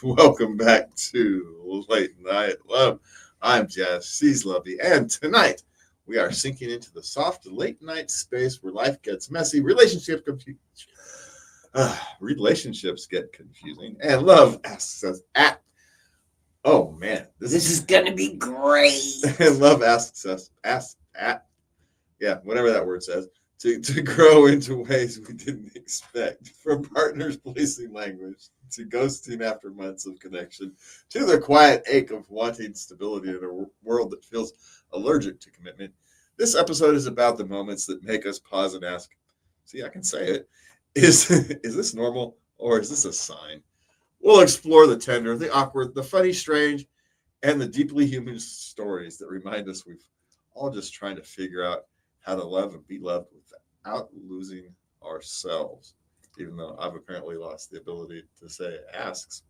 welcome back to Late Night Love. I'm Jazz, she's Lovey, and tonight we are sinking into the soft late night space where life gets messy, relationships get confusing, and love asks us at. Oh man, This is gonna be great. and love asks us whatever that word says, to grow into ways we didn't expect. From partners policing language to ghosting after months of connection to the quiet ache of wanting stability in a world that feels allergic to commitment. This episode is about the moments that make us pause and ask, see, I can say it, is this normal or is this a sign? We'll explore the tender, the awkward, the funny, strange, and the deeply human stories that remind us we've all just trying to figure out how to love and be loved without losing ourselves, even though I've apparently lost the ability to say asks.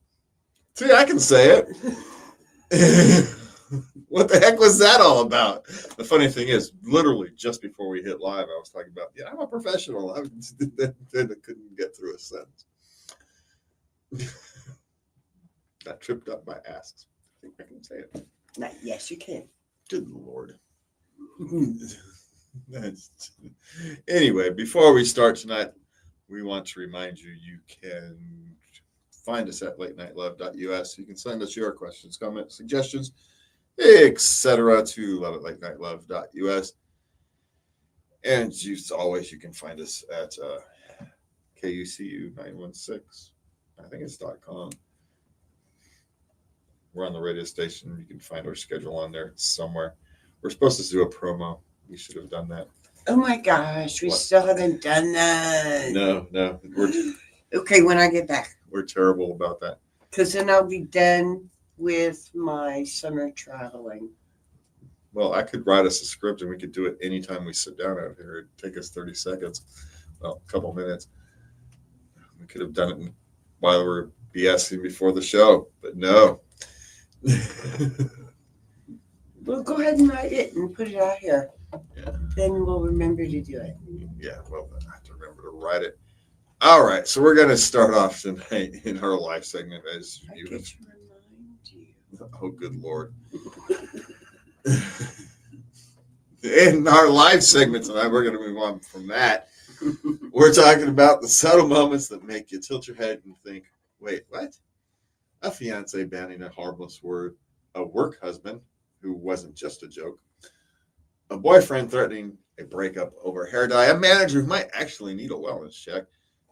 See, I can say it. What the heck was that all about? The funny thing is, literally just before we hit live, I was talking about, I'm a professional. I couldn't get through a sentence. That tripped up my asks. I think I can say it. Yes, you can. Good Lord. Anyway, before we start tonight, we want to remind you can find us at latenightLove.us. You can send us your questions, comments, suggestions, etc. to love@latenightLove.us. And as always, you can find us at KUCU916. I think it's .com. We're on the radio station. You can find our schedule on there somewhere. We're supposed to do a promo. We should have done that. Oh my gosh, we still haven't done that. No. Okay, when I get back. We're terrible about that. Because then I'll be done with my summer traveling. Well, I could write us a script and we could do it anytime we sit down out here. It'd take us 30 seconds. Well, a couple minutes. We could have done it while we're BSing before the show, but no. Well, go ahead and write it and put it out here. Yeah. Then we'll remember to do it. Yeah, well, I have to remember to write it. All right, so we're going to start off tonight in our live segment as I you. get to remind you. Oh, good Lord. In our live segment tonight, we're going to move on from that. We're talking about the subtle moments that make you tilt your head and think, wait, what? A fiance banning a harmless word, a work husband who wasn't just a joke, a boyfriend threatening a breakup over hair dye, a manager who might actually need a wellness check,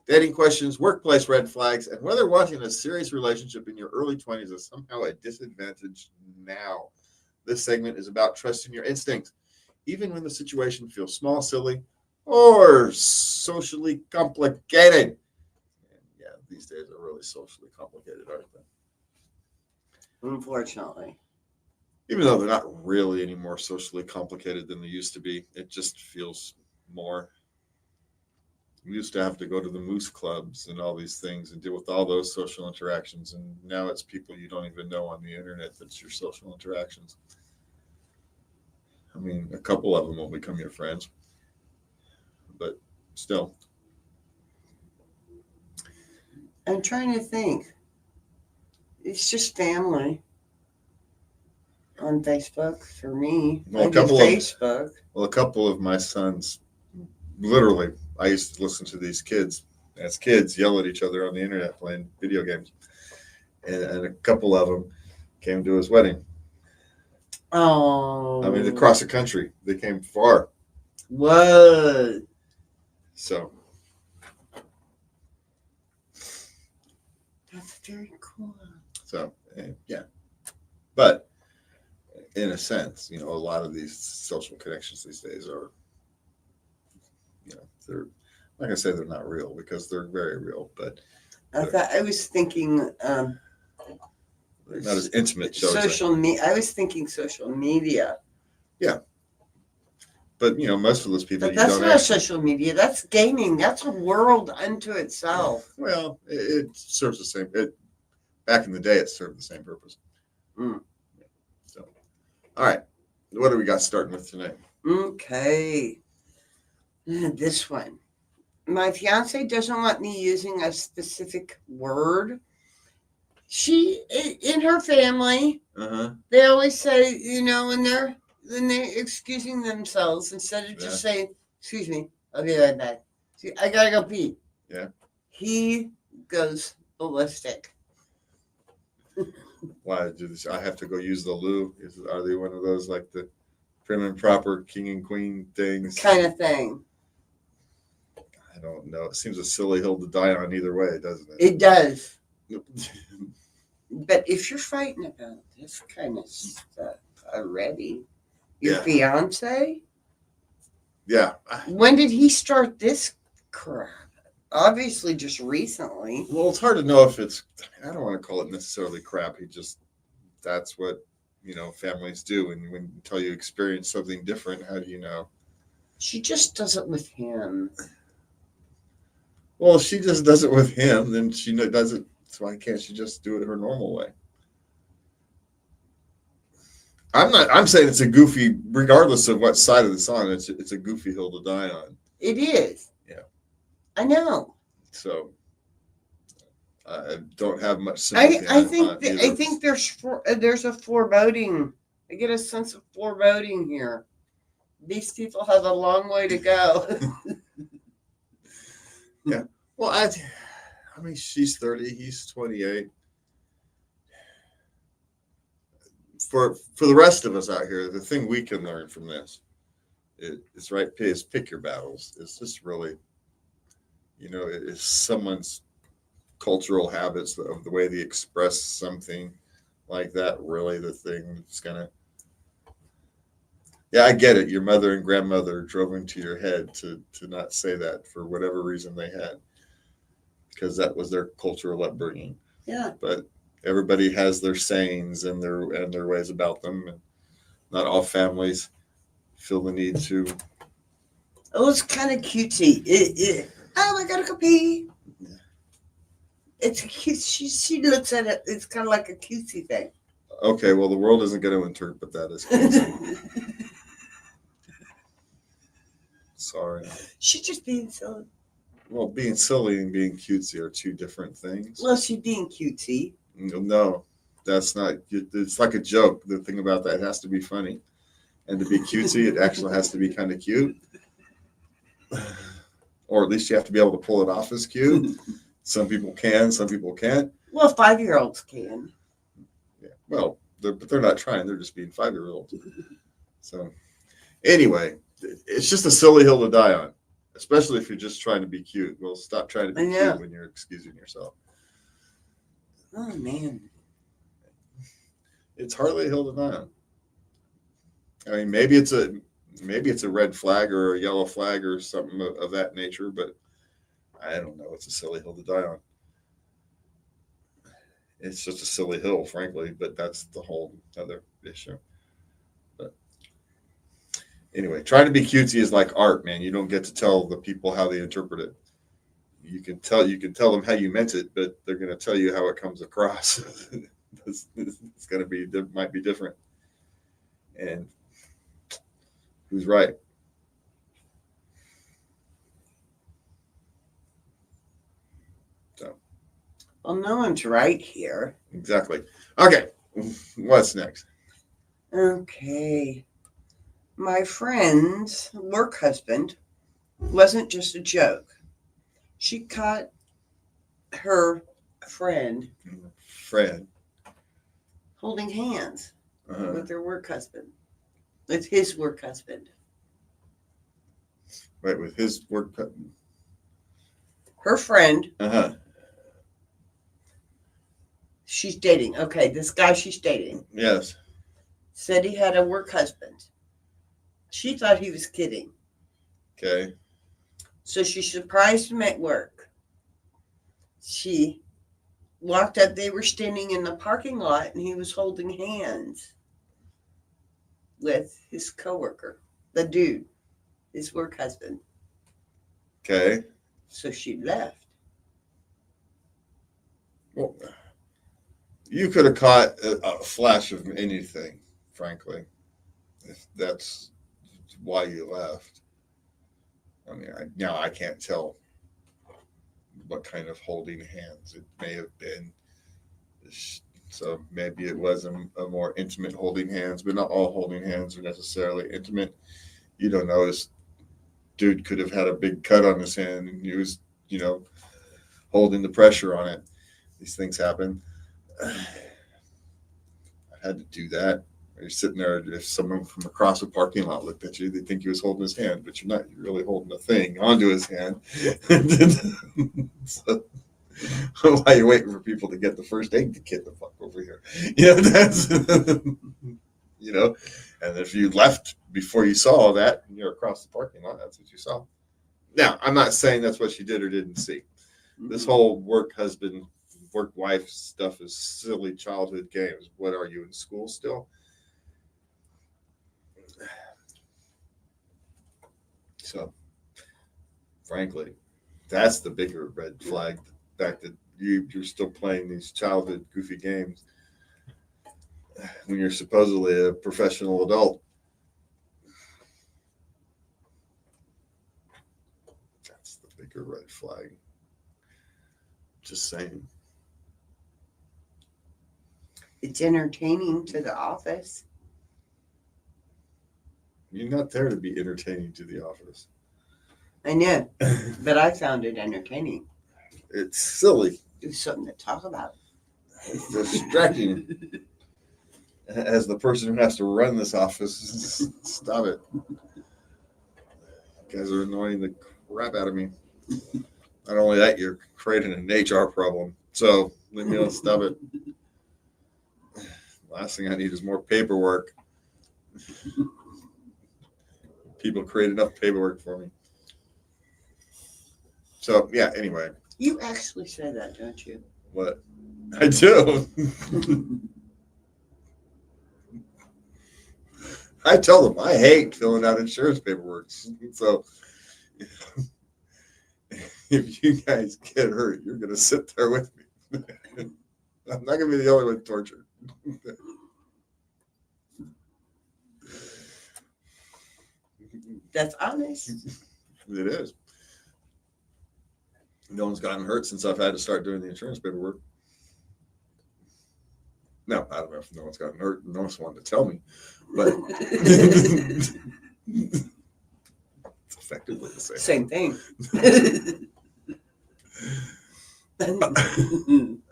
dating questions, workplace red flags, and whether wanting a serious relationship in your early 20s is somehow a disadvantage now. This segment is about trusting your instincts, even when the situation feels small, silly, or socially complicated. And yeah, these days are really socially complicated, aren't they? Unfortunately. Even though they're not really any more socially complicated than they used to be, it just feels more. We used to have to go to the moose clubs and all these things and deal with all those social interactions. And now it's people you don't even know on the internet that's your social interactions. I mean, a couple of them will become your friends, but still. I'm trying to think. It's just family on Facebook for me. Well, a couple of my sons, literally, I used to listen to these kids as kids yell at each other on the internet playing video games. And a couple of them came to his wedding. Oh. I mean, across the country. They came far. What? So. That's very cool. So, yeah. But in a sense, a lot of these social connections these days are, they're, like I say, they're not real because they're very real, but I was thinking they're not as intimate. I was thinking social media. Yeah. But, most of those people. But that's not social media. That's gaming. That's a world unto itself. Well, it serves the same. Back in the day, it served the same purpose. Mm. So, all right. What do we got starting with tonight? Okay. This one. My fiance doesn't want me using a specific word. She in her family, they always say, when they're excusing themselves, instead of just saying, "Excuse me, I'll be right back. See, I gotta go pee." Yeah. He goes ballistic. Why I have to go use the loo? Are they one of those like the prim and proper king and queen things? Kind of thing. I don't know. It seems a silly hill to die on either way, doesn't it? It does. But if you're fighting about this kind of stuff already, your fiance? Yeah. When did he start this crap? Obviously, just recently. Well, it's hard to know if it's. I don't want to call it necessarily crap. That's what families do, and until you experience something different, how do you know? She just does it with him. Well, if she just does it with him, then she does it. So why can't she just do it her normal way? I'm saying it's a goofy, regardless of what side of the song. It's a goofy hill to die on. It is. Yeah. I know. So I don't have much sympathy. I think there's a foreboding. I get a sense of foreboding here. These people have a long way to go. Yeah. Well, I mean, she's 30, he's 28. For the rest of us out here, the thing we can learn from this is pick your battles. It's just really, it's someone's cultural habits of the way they express something like that really the thing that's gonna. Yeah, I get it. Your mother and grandmother drove into your head to not say that for whatever reason they had, because that was their cultural upbringing. Yeah. But everybody has their sayings and their ways about them, and not all families feel the need to. It was kind of cutesy. I gotta go pee. Yeah. It's cute. She looks at it. It's kind of like a cutesy thing. Okay, well, the world isn't going to interpret that as cutesy. Sorry. She's just being silly. Well, being silly and being cutesy are two different things. Well, she's being cutesy. No, that's not. It's like a joke. The thing about that, it has to be funny. And to be cutesy, it actually has to be kind of cute. Or at least you have to be able to pull it off as cute. Some people can, some people can't. Well, 5-year-olds can. Yeah. Well, but they're not trying. They're just being 5-year-olds. So, anyway, it's just a silly hill to die on, especially if you're just trying to be cute. Well, stop trying to be cute when you're excusing yourself. Oh, man. It's hardly a hill to die on. I mean, maybe it's a red flag or a yellow flag or something of that nature, but I don't know. It's a silly hill to die on. It's just a silly hill, frankly, but that's the whole other issue. But anyway, trying to be cutesy is like art, man. You don't get to tell the people how they interpret it. You can tell them how you meant it, but they're going to tell you how it comes across. It's going to be, might be different. And who's right? So. Well, no one's right here. Exactly. Okay. What's next? Okay. My friend's work husband wasn't just a joke. She caught her friend holding hands with her work husband. With his work husband. Right, with his work husband. Her friend. She's dating. Okay, this guy she's dating. Yes. Said he had a work husband. She thought he was kidding. Okay. So she surprised him at work. She walked up. They were standing in the parking lot, and he was holding hands with his coworker, the dude, his work husband. Okay. So she left. Well, you could have caught a flash of anything, frankly, if that's why you left. I mean, I can't tell what kind of holding hands it may have been. So maybe it was a more intimate holding hands, but not all holding hands are necessarily intimate. You don't know. This dude could have had a big cut on his hand and he was, holding the pressure on it. These things happen. I had to do that. You're sitting there, if someone from across a parking lot looked at you, they'd think he was holding his hand, but you're not. You're really holding a thing onto his hand. So, while you're waiting for people to get the first aid kit the fuck over here. That's, and if you left before you saw that and you're across the parking lot, that's what you saw. Now, I'm not saying that's what she did or didn't see. This whole work husband, work wife stuff is silly childhood games. What are you in school still? So, frankly, that's the bigger red flag. The fact that you're still playing these childhood goofy games when you're supposedly a professional adult. That's the bigger red flag. Just saying. It's entertaining to the office. You're not there to be entertaining to the office. I know, but I found it entertaining. It's silly. It's something to talk about. It's distracting. As the person who has to run this office, stop it. You guys are annoying the crap out of me. Not only that, you're creating an HR problem. So leave me alone. Stop it. Last thing I need is more paperwork. People create enough paperwork for me. So yeah. Anyway. You actually say that, don't you? What? I do. I tell them I hate filling out insurance paperwork. So if you guys get hurt, you're going to sit there with me. I'm not going to be the only one tortured. That's honest. It is. No one's gotten hurt since I've had to start doing the insurance paperwork. No, I don't know if no one's gotten hurt. No one's wanted to tell me. But it's effectively the same. Same thing.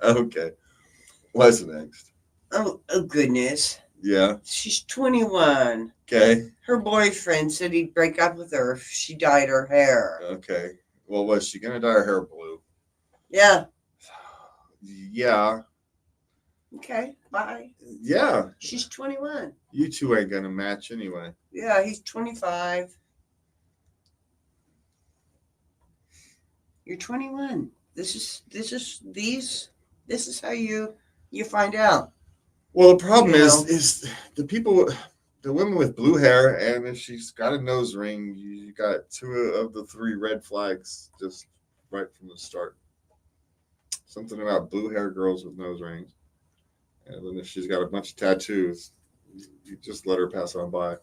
Okay. What's next? Oh goodness. Yeah. She's 21. Okay. Her boyfriend said he'd break up with her if she dyed her hair. Okay. Well, was she gonna dye her hair blue? Yeah. Yeah. Okay. Bye. Yeah. She's 21. You two ain't gonna match anyway. Yeah, he's 25. You're 21. This is how you find out. Well, the problem is the women with blue hair, and if she's got a nose ring, you got two of the three red flags just right from the start. Something about blue hair girls with nose rings. And then if she's got a bunch of tattoos, you just let her pass on by.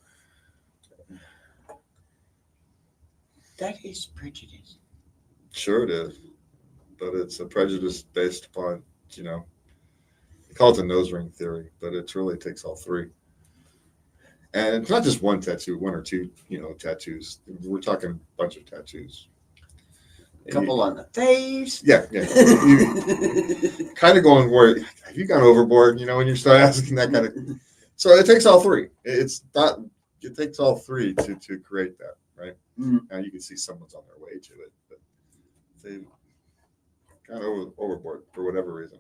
That is prejudice. Sure it is. But it's a prejudice based upon, they call it the nose ring theory, but it really takes all three. And it's not just one tattoo, one or two, tattoos. We're talking a bunch of tattoos. Couple on the face. Yeah. Kind of going where, have you gone overboard, when you start asking that kind of. So it takes all three. It takes all three to create that, right? Mm-hmm. Now you can see someone's on their way to it, but they got overboard for whatever reason.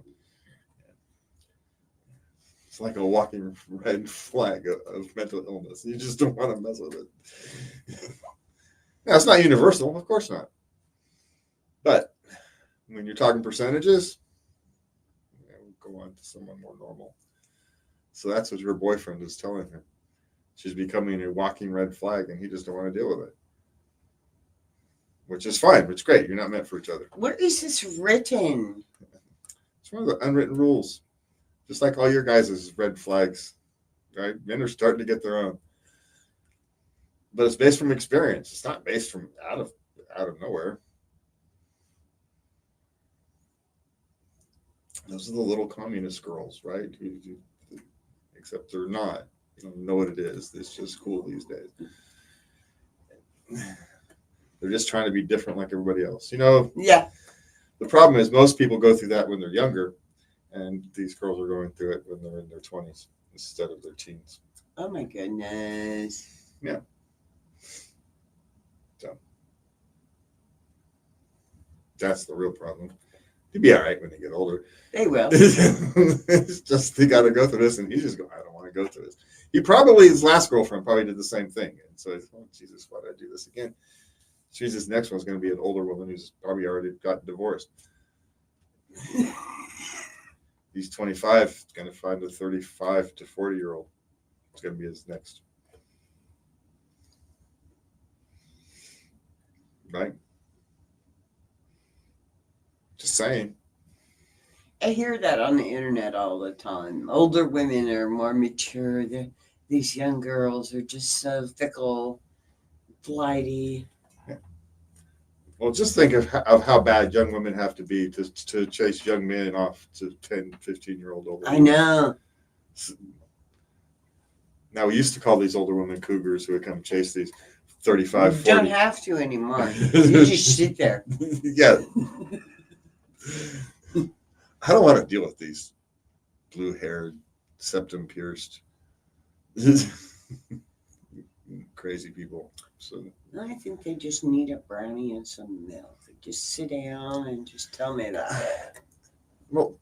It's like a walking red flag of mental illness. You just don't want to mess with it. Now, it's not universal, of course not. But when you're talking percentages, go on to someone more normal. So that's what her boyfriend is telling her. She's becoming a walking red flag, and he just don't want to deal with it. Which is fine. It's great. You're not meant for each other. Where is this written? It's one of the unwritten rules. Just like all your guys' red flags, right? Men are starting to get their own. But it's based from experience. It's not based from out of nowhere. Those are the little communist girls, right? Except they're not. You don't know what it is. It's just cool these days. They're just trying to be different like everybody else. Yeah. The problem is most people go through that when they're younger, and these girls are going through it when they're in their 20s instead of their teens. Oh my goodness. Yeah. So that's the real problem. You'll be all right when you get older. They will. It's just they got to go through this, and he's just going, I don't want to go through this. He probably, his last girlfriend probably did the same thing. And so he's, oh, Jesus, why did I do this again? His next one's going to be an older woman who's probably already got divorced. He's 25, going to find a 35 to 40-year-old. It's going to be his next. Right? Just saying. I hear that on the internet all the time. Older women are more mature. These young girls are just so fickle, flighty. Yeah. Well, just think of how bad young women have to be to chase young men off to 10, 15-year-old older women. I know. Now, we used to call these older women cougars who would come chase these 35, 40. You don't have to anymore. You just sit there. Yeah. I don't want to deal with these blue-haired, septum-pierced, crazy people. So I think they just need a brownie and some milk. Just sit down and just tell me about it. Well,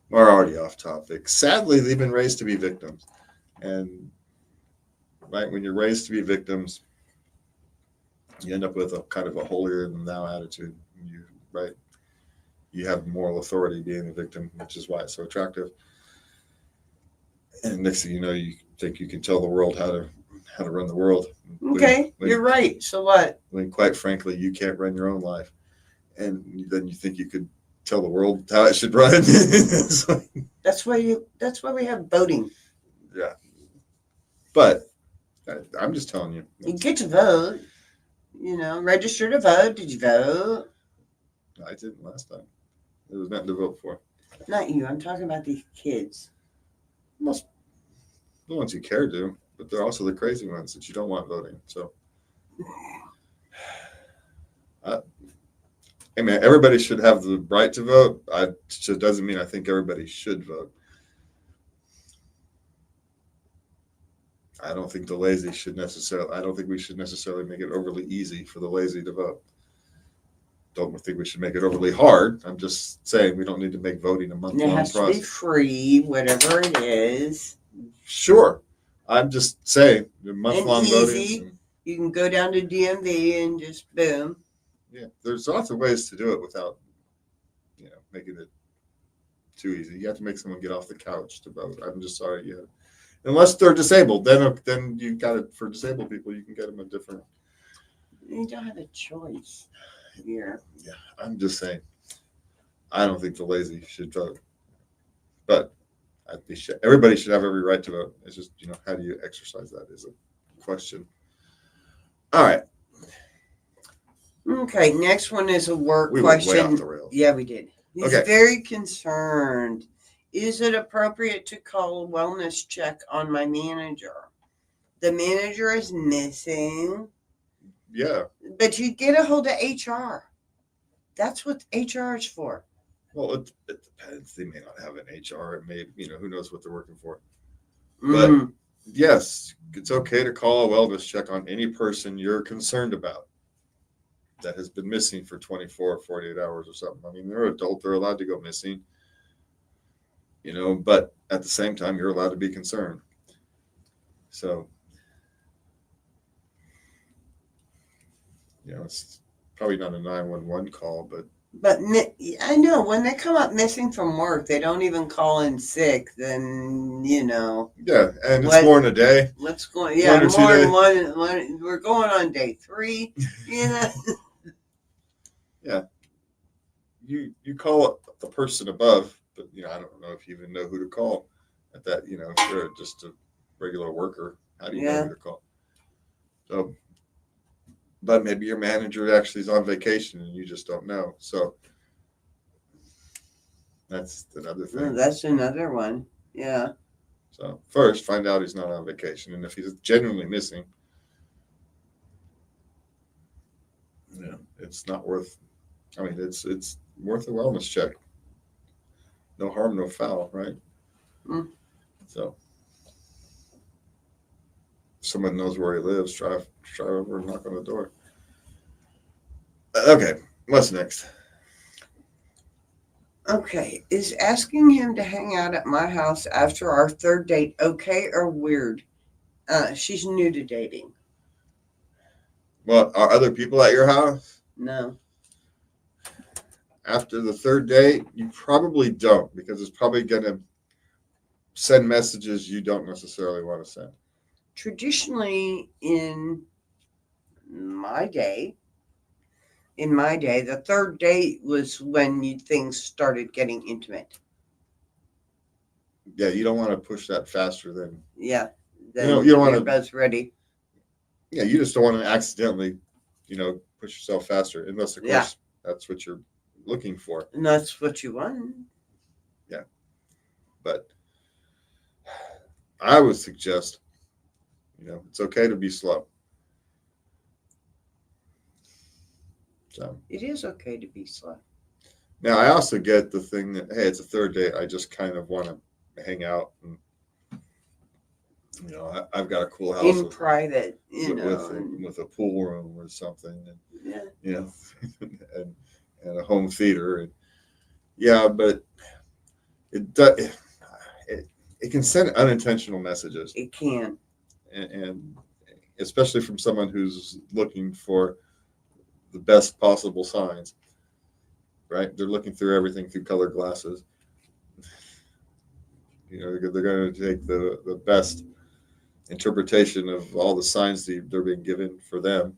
we're already off topic. Sadly, they've been raised to be victims. And right when you're raised to be victims, you end up with a kind of a holier-than-thou attitude. You have moral authority being a victim, which is why it's so attractive. And next thing you know, you think you can tell the world how to run the world. Okay, you're right. So what? When quite frankly, you can't run your own life. And then you think you could tell the world how it should run. That's why we have voting. Yeah. But I'm just telling you. You get to vote. Register to vote. Did you vote? I didn't last time. There was nothing to vote for. Not you. I'm talking about these kids. Most the ones you care to, but they're also the crazy ones that you don't want voting. So, hey man, everybody should have the right to vote. It doesn't mean I think everybody should vote. I don't think we should necessarily make it overly easy for the lazy to vote. Don't think we should make it overly hard. I'm just saying we don't need to make voting a month-long process. It has to be free, whatever it is. Sure. I'm just saying the month-long voting. You can go down to DMV and just boom. Yeah, there's lots of ways to do it without, making it too easy. You have to make someone get off the couch to vote. I'm just sorry. Yeah. Unless they're disabled, then you got it for disabled people. You can get them a different. You don't have a choice here. Yeah, I'm just saying. I don't think the lazy should vote, but everybody should have every right to vote. It's just how do you exercise that is a question. All right. Okay, next one is a work question. Went way off the rails. Yeah, we did. He's very concerned. Is it appropriate to call a wellness check on my manager? The manager is missing. Yeah. But you get a hold of HR. That's what HR is for. Well, it depends. They may not have an HR. It may, who knows what they're working for. But yes, it's okay to call a wellness check on any person you're concerned about that has been missing for 24 or 48 hours or something. I mean, they're adult. They're allowed to go missing. But at the same time, you're allowed to be concerned. So, it's probably not a 911 call, but I know when they come up missing from work, they don't even call in sick. Then Yeah, and it's more than a day. What's going? Yeah, more than one. We're going on day 3. Yeah. Yeah. You call the person above. But I don't know if you even know who to call at that. If you're just a regular worker, how do you know who to call? So, but maybe your manager actually is on vacation and you just don't know. So, That's another Oh, thing. that's another one. Yeah. So first, find out he's not on vacation, and if he's genuinely missing, it's not worth. I mean, it's worth a wellness check. No harm, no foul, right? Mm. So if someone knows where he lives, drive over and knock on the door. Okay, what's next? Okay. Is asking him to hang out at my house after our third date okay or weird? She's new to dating. Well, are other people at your house No. after the third date? You probably don't, because it's probably going to send messages you don't necessarily want to send. Traditionally, my day, the third date was when things started getting intimate. Yeah, you don't want to push that faster than Yeah. you Then don't want you're to. both ready. Yeah, you just don't want to accidentally, push yourself faster, unless of Yeah. course that's what you're looking for. And that's what you want. Yeah, but I would suggest, it's okay to be slow. So It is okay to be slow. now I also get the thing that, hey, it's a third date. I just kind of want to hang out, and I've got a cool house In private, with a pool room or something, and yeah. and a home theater, and yeah, but it does. It can send unintentional messages, It can. and especially from someone who's looking for the best possible signs, right? They're looking through everything through colored glasses. They're going to take the best interpretation of all the signs they're being given for them.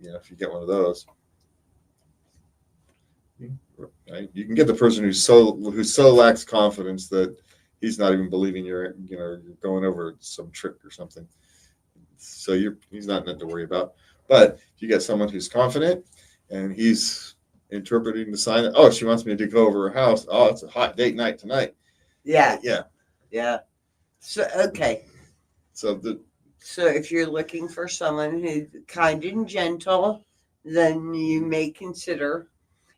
If you get one of those, right? You can get the person who so lacks confidence that he's not even believing you're going over some trick or something. So he's not nothing to worry about. But if you get someone who's confident and he's interpreting the sign that, oh, she wants me to go over her house. Oh, it's a hot date night tonight. Yeah. Yeah. So okay. So if you're looking for someone who's kind and gentle, then you may consider.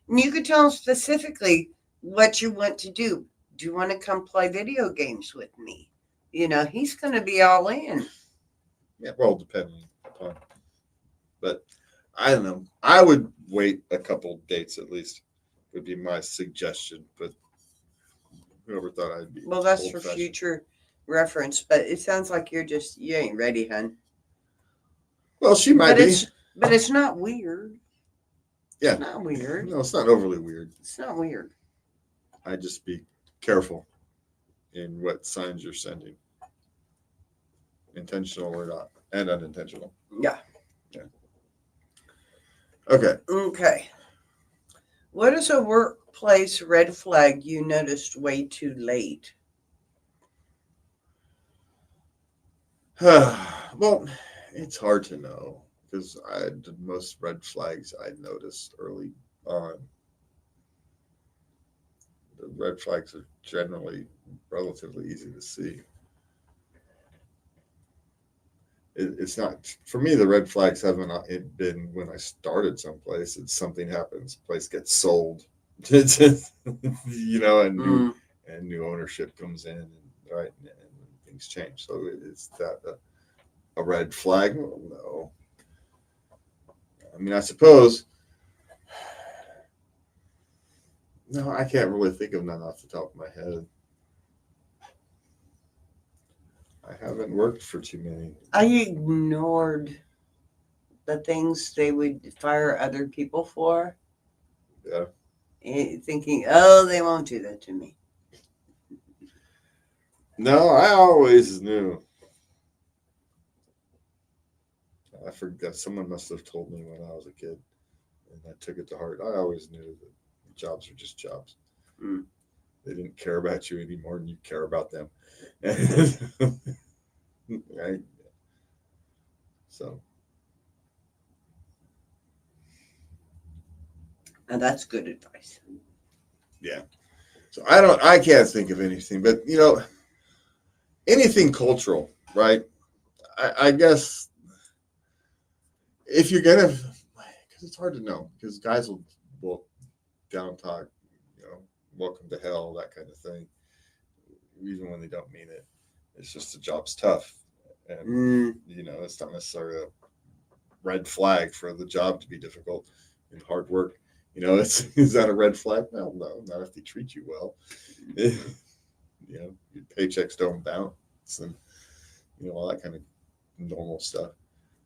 And you could tell them specifically what you want to do. Do you want to come play video games with me? He's going to be all in. yeah, well, depending upon. But I don't know. I would wait a couple dates at least. Would be my suggestion. But whoever thought I'd be. Well, that's for future reference. But it sounds like you ain't ready, hun. Well, she might be. But it's not weird. Yeah. It's not weird. No, it's not overly weird. It's not weird. I just be careful in what signs you're sending, intentional or not, and unintentional. Yeah. Okay. What is a workplace red flag you noticed way too late? Well, it's hard to know because most red flags I noticed early on. The red flags are generally relatively easy to see. It's not for me. The red flags haven't been when I started someplace. It's something happens. Place gets sold, and new ownership comes in, and things change. So it's that a red flag? Well, no. I mean, I suppose. No, I can't really think of none off the top of my head. I haven't worked for too many. I ignored the things they would fire other people for. Yeah. Thinking, oh, they won't do that to me. No, I always knew. I forgot. Someone must have told me when I was a kid, and I took it to heart. I always knew that jobs are just jobs. Mm. They didn't care about you any more than you care about them. Right? So. And that's good advice. Yeah. So I can't think of anything, but anything cultural, right? I guess if you're gonna, because it's hard to know, because guys will down talk, welcome to hell, that kind of thing, even when they don't mean it. It's just the job's tough, and it's not necessarily a red flag for the job to be difficult and hard work. Is that a red flag? Well, no, not if they treat you well. Your paychecks don't bounce, and all that kind of normal stuff.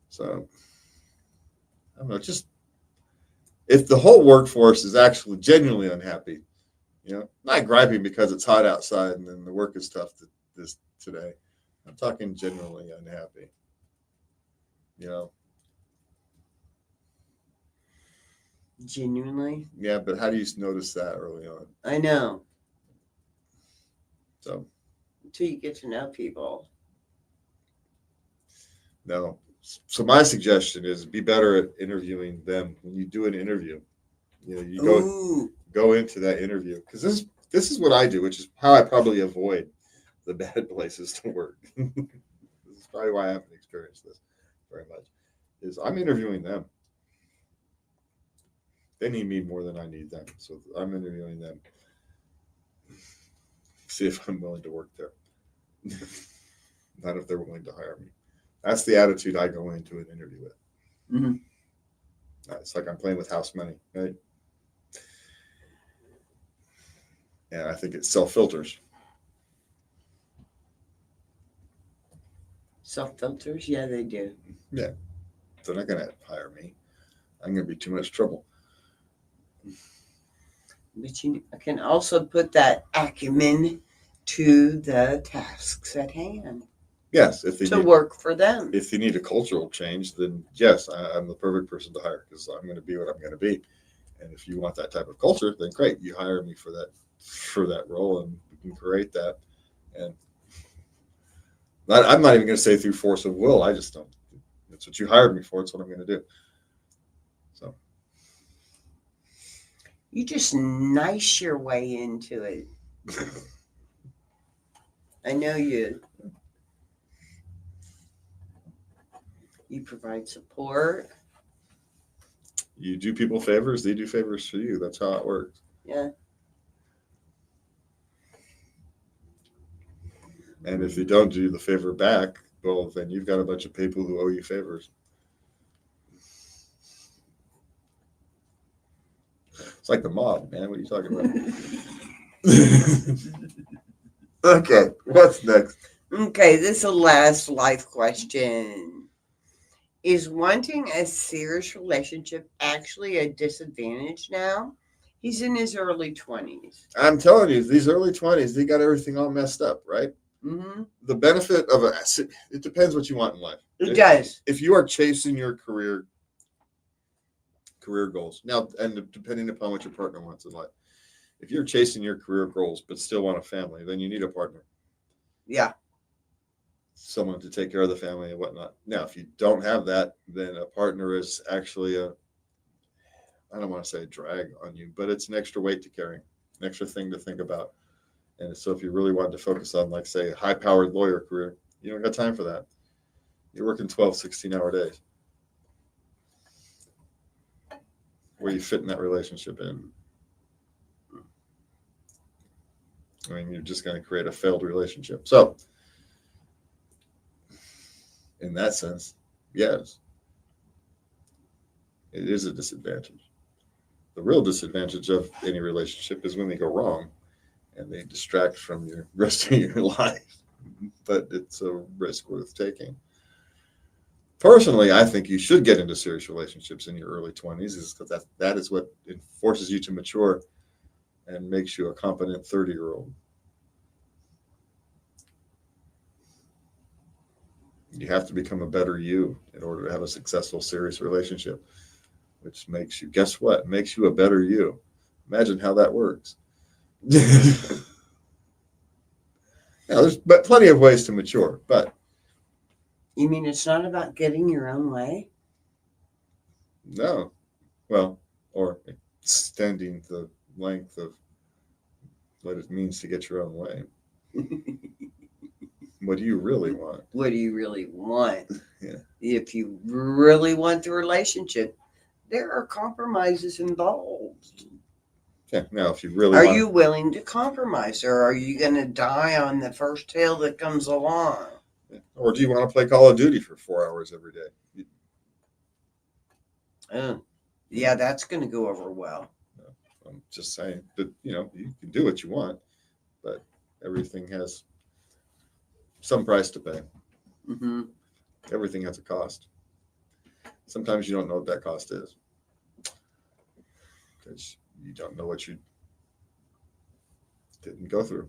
So I don't know, just if the whole workforce is actually genuinely unhappy, not griping because it's hot outside and then the work is tough this today. I'm talking genuinely unhappy. Genuinely? Yeah, but how do you notice that early on? I know. So until you get to know people. No. So my suggestion is be better at interviewing them when you do an interview. You go into that interview, because this is what I do, which is how I probably avoid the bad places to work. This is probably why I haven't experienced this very much. Is I'm interviewing them. They need me more than I need them, so I'm interviewing them. See if I'm willing to work there. Not if they're willing to hire me. That's the attitude I go into an interview with. Mm-hmm. It's like I'm playing with house money, right? And I think it self-filters. Self-filters? Yeah, they do. Yeah. They're not going to hire me. I'm going to be too much trouble. But you can also put that acumen to the tasks at hand. Yes, if they work for them. If you need a cultural change, then yes, I'm the perfect person to hire, because I'm going to be what I'm going to be. And if you want that type of culture, then great, you hire me for that role, and we can create that. And I'm not even going to say through force of will. I just don't. That's what you hired me for. It's what I'm going to do. So you just nice your way into it. I know you. You provide support. You do people favors, they do favors for you. That's how it works. Yeah. And if you don't do the favor back, well, then you've got a bunch of people who owe you favors. It's like the mob, man. What are you talking about? Okay, what's next? Okay, this is the last life question. Is wanting a serious relationship actually a disadvantage now? He's in his early 20s. I'm telling you, these early 20s, they got everything all messed up, right? Mm-hmm. The benefit of it depends what you want in life. It does. If you are chasing your career goals, now, and depending upon what your partner wants in life, if you're chasing your career goals but still want a family, then you need a partner. Yeah. Someone to take care of the family and whatnot. Now, if you don't have that, then a partner is actually I don't want to say a drag on you, but it's an extra weight to carry, an extra thing to think about. And so if you really want to focus on, like, say, a high-powered lawyer career, you don't got time for that. You're working 12, 16-hour days. Where you fit in that relationship in? I mean, you're just going to create a failed relationship. So, in that sense, yes, it is a disadvantage. The real disadvantage of any relationship is when they go wrong and they distract from your rest of your life. But it's a risk worth taking. Personally, I think you should get into serious relationships in your early 20s, because that is what forces you to mature and makes you a competent 30-year-old. You have to become a better you in order to have a successful, serious relationship, which makes you, guess what? Makes you a better you. Imagine how that works. Now, there's plenty of ways to mature, but. You mean it's not about getting your own way? No. Well, or extending the length of what it means to get your own way. What do you really want? What do you really want? Yeah. If you really want the relationship, there are compromises involved. Yeah. Now, if you really Are want, you willing to compromise, or are you going to die on the first tail that comes along? or do you want to play Call of Duty for 4 hours every day? Yeah, that's going to go over well. I'm just saying that you can do what you want, but everything has some price to pay. Hmm. Everything has a cost. Sometimes you don't know what that cost is because you don't know what you didn't go through.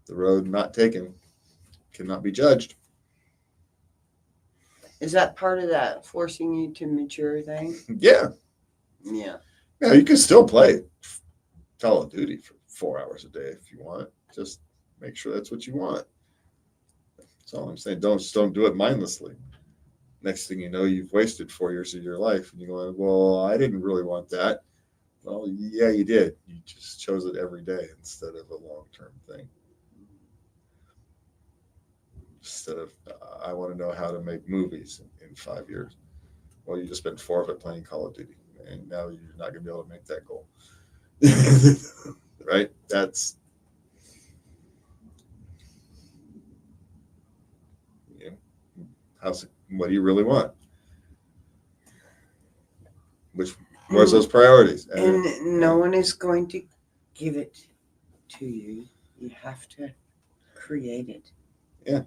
The road not taken cannot be judged. Is that part of that forcing you to mature thing? Yeah. Yeah. Yeah, you can still play Call of Duty for 4 hours a day if you want. Just make sure that's what you want. That's all I'm saying. Don't do it mindlessly. Next thing you know, you've wasted 4 years of your life, and you're going, "Well, I didn't really want that." Well, yeah, you did. You just chose it every day instead of a long-term thing. Instead of, I want to know how to make movies in 5 years. Well, you just spent 4 of it playing Call of Duty, and now you're not going to be able to make that goal. Right? That's you know, what do you really want? Where's those priorities? And no one is going to give it to you. You have to create it. Yeah,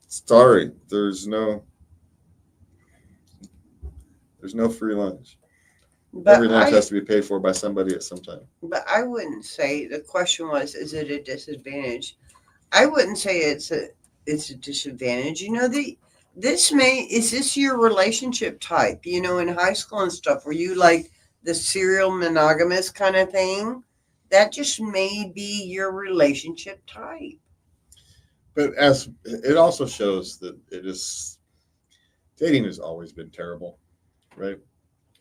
sorry, there's no free lunch. But Every lunch has to be paid for by somebody at some time. But I wouldn't say the question was, is it a disadvantage? I wouldn't say it's a disadvantage. Is this your relationship type? In high school and stuff, were you like the serial monogamous kind of thing? That just may be your relationship type. But as it also shows that dating has always been terrible, right?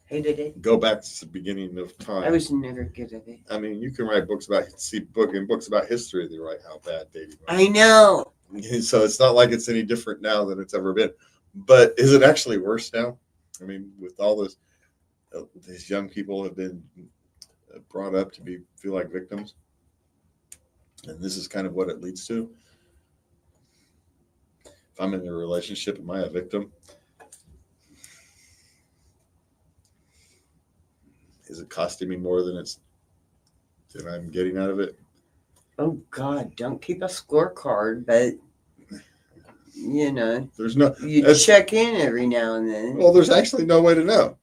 Hated it. Go back to the beginning of time. I was never good at it. I mean, you can write books about history. They write how bad dating was. I know. So it's not like it's any different now than it's ever been. But is it actually worse now? I mean, with all this, these young people have been brought up to feel like victims, and this is kind of what it leads to. If I'm in a relationship, am I a victim? Is it costing me more than I'm getting out of it? Oh God, don't keep a scorecard, but there's no. you check in every now and then. Well, there's actually no way to know.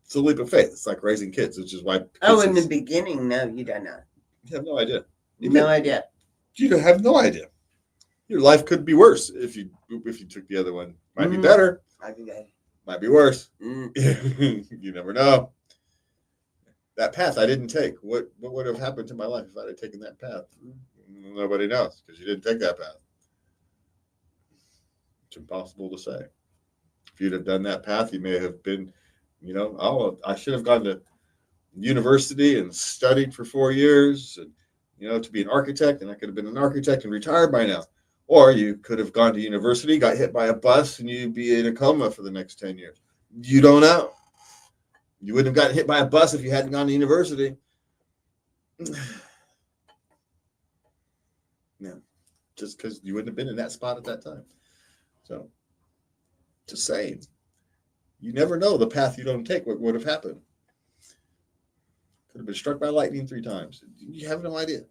It's a leap of faith. It's like raising kids, which is why. In the beginning, no, you don't know. You have no idea. No idea. You have no idea. Your life could be worse if you took the other one. Might be better. Might be better. Might be worse. You never know. That path I didn't take. What would have happened to my life if I had taken that path? Nobody knows because you didn't take that path. It's impossible to say. If you'd have done that path, you may have been, I should have gone to university and studied for 4 years, and to be an architect, and I could have been an architect and retired by now. Or you could have gone to university, got hit by a bus, and you'd be in a coma for the next 10 years. You don't know. You wouldn't have gotten hit by a bus if you hadn't gone to university. No, just because you wouldn't have been in that spot at that time. So, just saying, you never know the path you don't take, what would have happened. Could have been struck by lightning 3 times. You have no idea.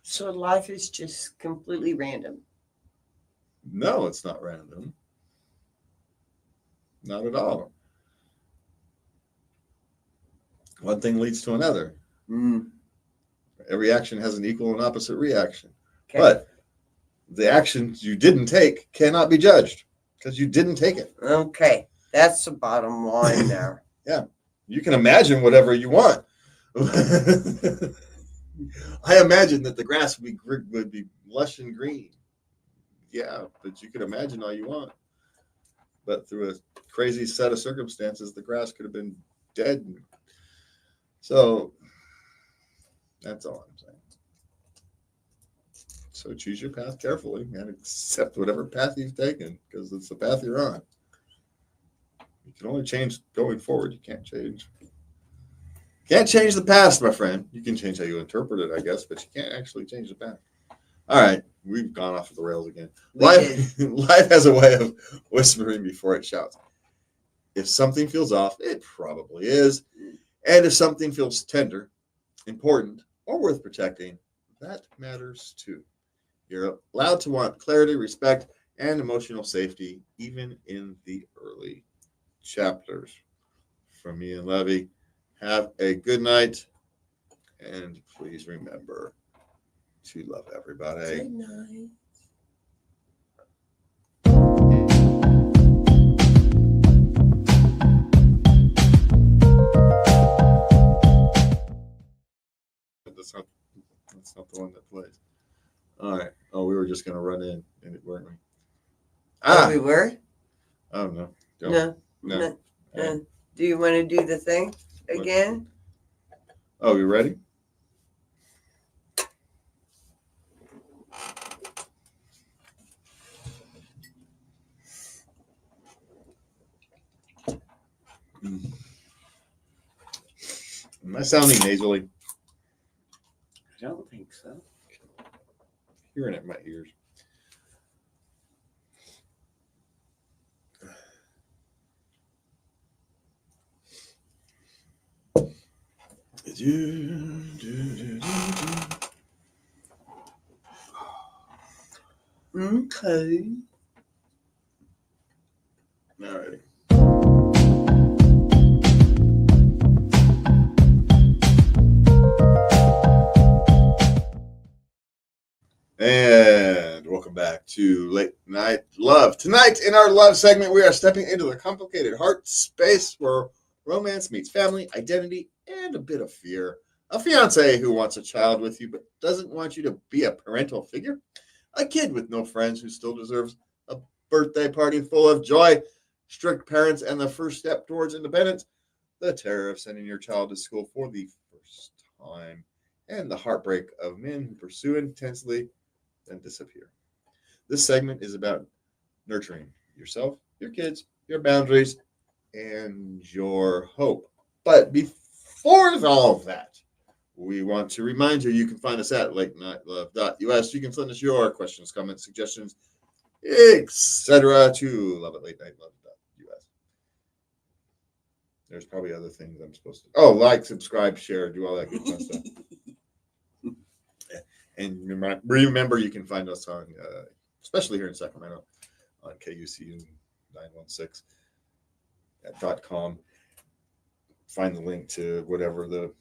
So life is just completely random. No, it's not random. Not at all. One thing leads to another. Every action has an equal and opposite reaction. Okay. But the actions you didn't take cannot be judged because you didn't take it. Okay. That's the bottom line there. Yeah. You can imagine whatever you want. I imagine that the grass would be lush and green. Yeah, but you can imagine all you want. But through a crazy set of circumstances, the grass could have been dead. So that's all I'm saying. So choose your path carefully and accept whatever path you've taken because it's the path you're on. You can only change going forward. You can't change the past, my friend. You can change how you interpret it, I guess, but you can't actually change the past. All right, we've gone off of the rails again. Life has a way of whispering before it shouts. If something feels off, it probably is. And if something feels tender, important, or worth protecting, that matters too. You're allowed to want clarity, respect, and emotional safety, even in the early chapters. From me and Levy, have a good night, and please remember to love everybody. Good night. That's not the one that plays. All right. Oh, we were just going to run in, weren't we? Oh, we were? Oh, no. No. Do you want to do the thing again? Oh, you ready? Am I sounding nasally? I don't think so. Hearing it in my ears. Okay. All righty. And welcome back to Late Night Love. Tonight, in our love segment, we are stepping into the complicated heart space where romance meets family, identity, and a bit of fear. A fiance who wants a child with you but doesn't want you to be a parental figure. A kid with no friends who still deserves a birthday party full of joy. Strict parents and the first step towards independence. The terror of sending your child to school for the first time. And the heartbreak of men who pursue intensely then disappear. This segment is about nurturing yourself, your kids, your boundaries, and your hope. But before all of that, we want to remind you you can find us at latenightLove.us. You can send us your questions, comments, suggestions, etc. to loveatlatenightLove.us. There's probably other things I'm supposed to. Oh, like, subscribe, share, do all that good fun stuff. And remember, you can find us on, especially here in Sacramento, on KUCU 916.com. Find the link to whatever the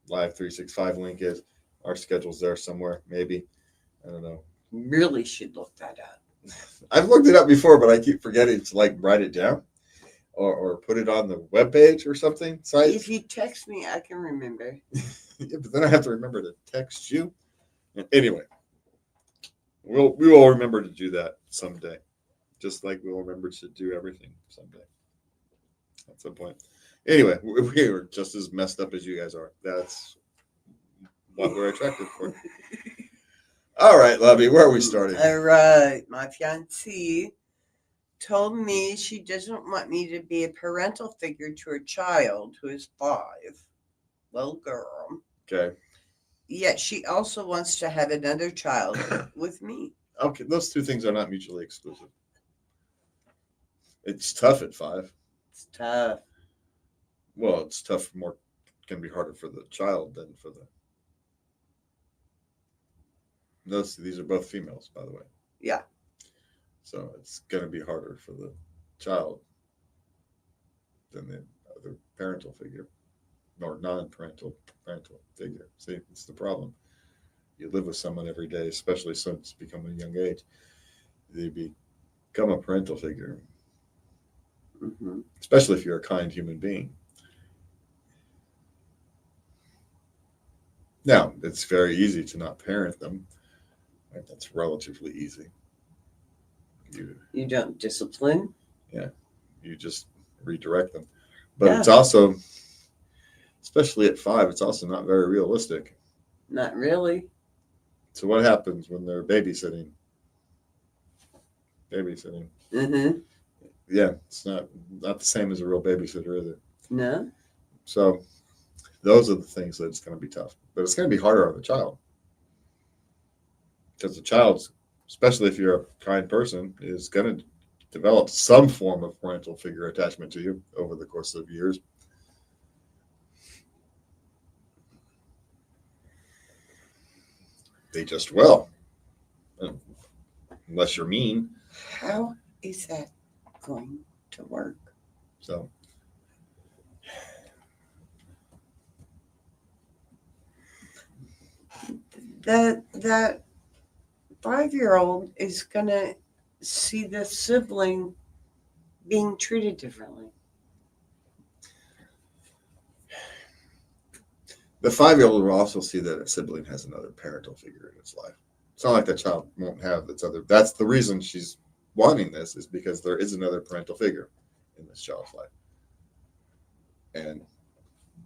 Live 365 link is. Our schedule's there somewhere, maybe. I don't know. Really should look that up. I've looked it up before, but I keep forgetting to write it down or put it on the webpage or something. Site. If you text me, I can remember. Yeah, but then I have to remember to text you. And anyway, we will remember to do that someday, just like we'll remember to do everything someday at some point. Anyway, we are just as messed up as you guys are. That's what we're attracted for. All right, Lovey, where are we starting? All right. My fiancée told me she doesn't want me to be a parental figure to her child who is 5. Little girl. Okay. Yet she also wants to have another child with me. Okay, those two things are not mutually exclusive. It's tough at 5. It's tough. Well, it's tough. More can be harder for the child than for the. These are both females, by the way. Yeah. So it's going to be harder for the child than the other parental figure, or non-parental figure. See, it's the problem. You live with someone every day, especially since becoming a young age. They become a parental figure, especially if you're a kind human being. Now, it's very easy to not parent them. Right? That's relatively easy. You don't discipline? Yeah. You just redirect them. But Yeah. it's also, especially at 5, it's also not very realistic. Not really. So what happens when they're babysitting? Mm-hmm. Yeah, it's not the same as a real babysitter, is it? No. So those are the things that it's going to be tough. But it's going to be harder on the child. Because the child's, especially if you're a kind person, is going to develop some form of parental figure attachment to you over the course of years. They just will. Unless you're mean. How is that going to work? So that 5-year-old is gonna see the sibling being treated differently. the 5-year-old will also see that a sibling has another parental figure in its life. It's not like the child won't have its other. That's the reason she's wanting this, is because there is another parental figure in this child's life, and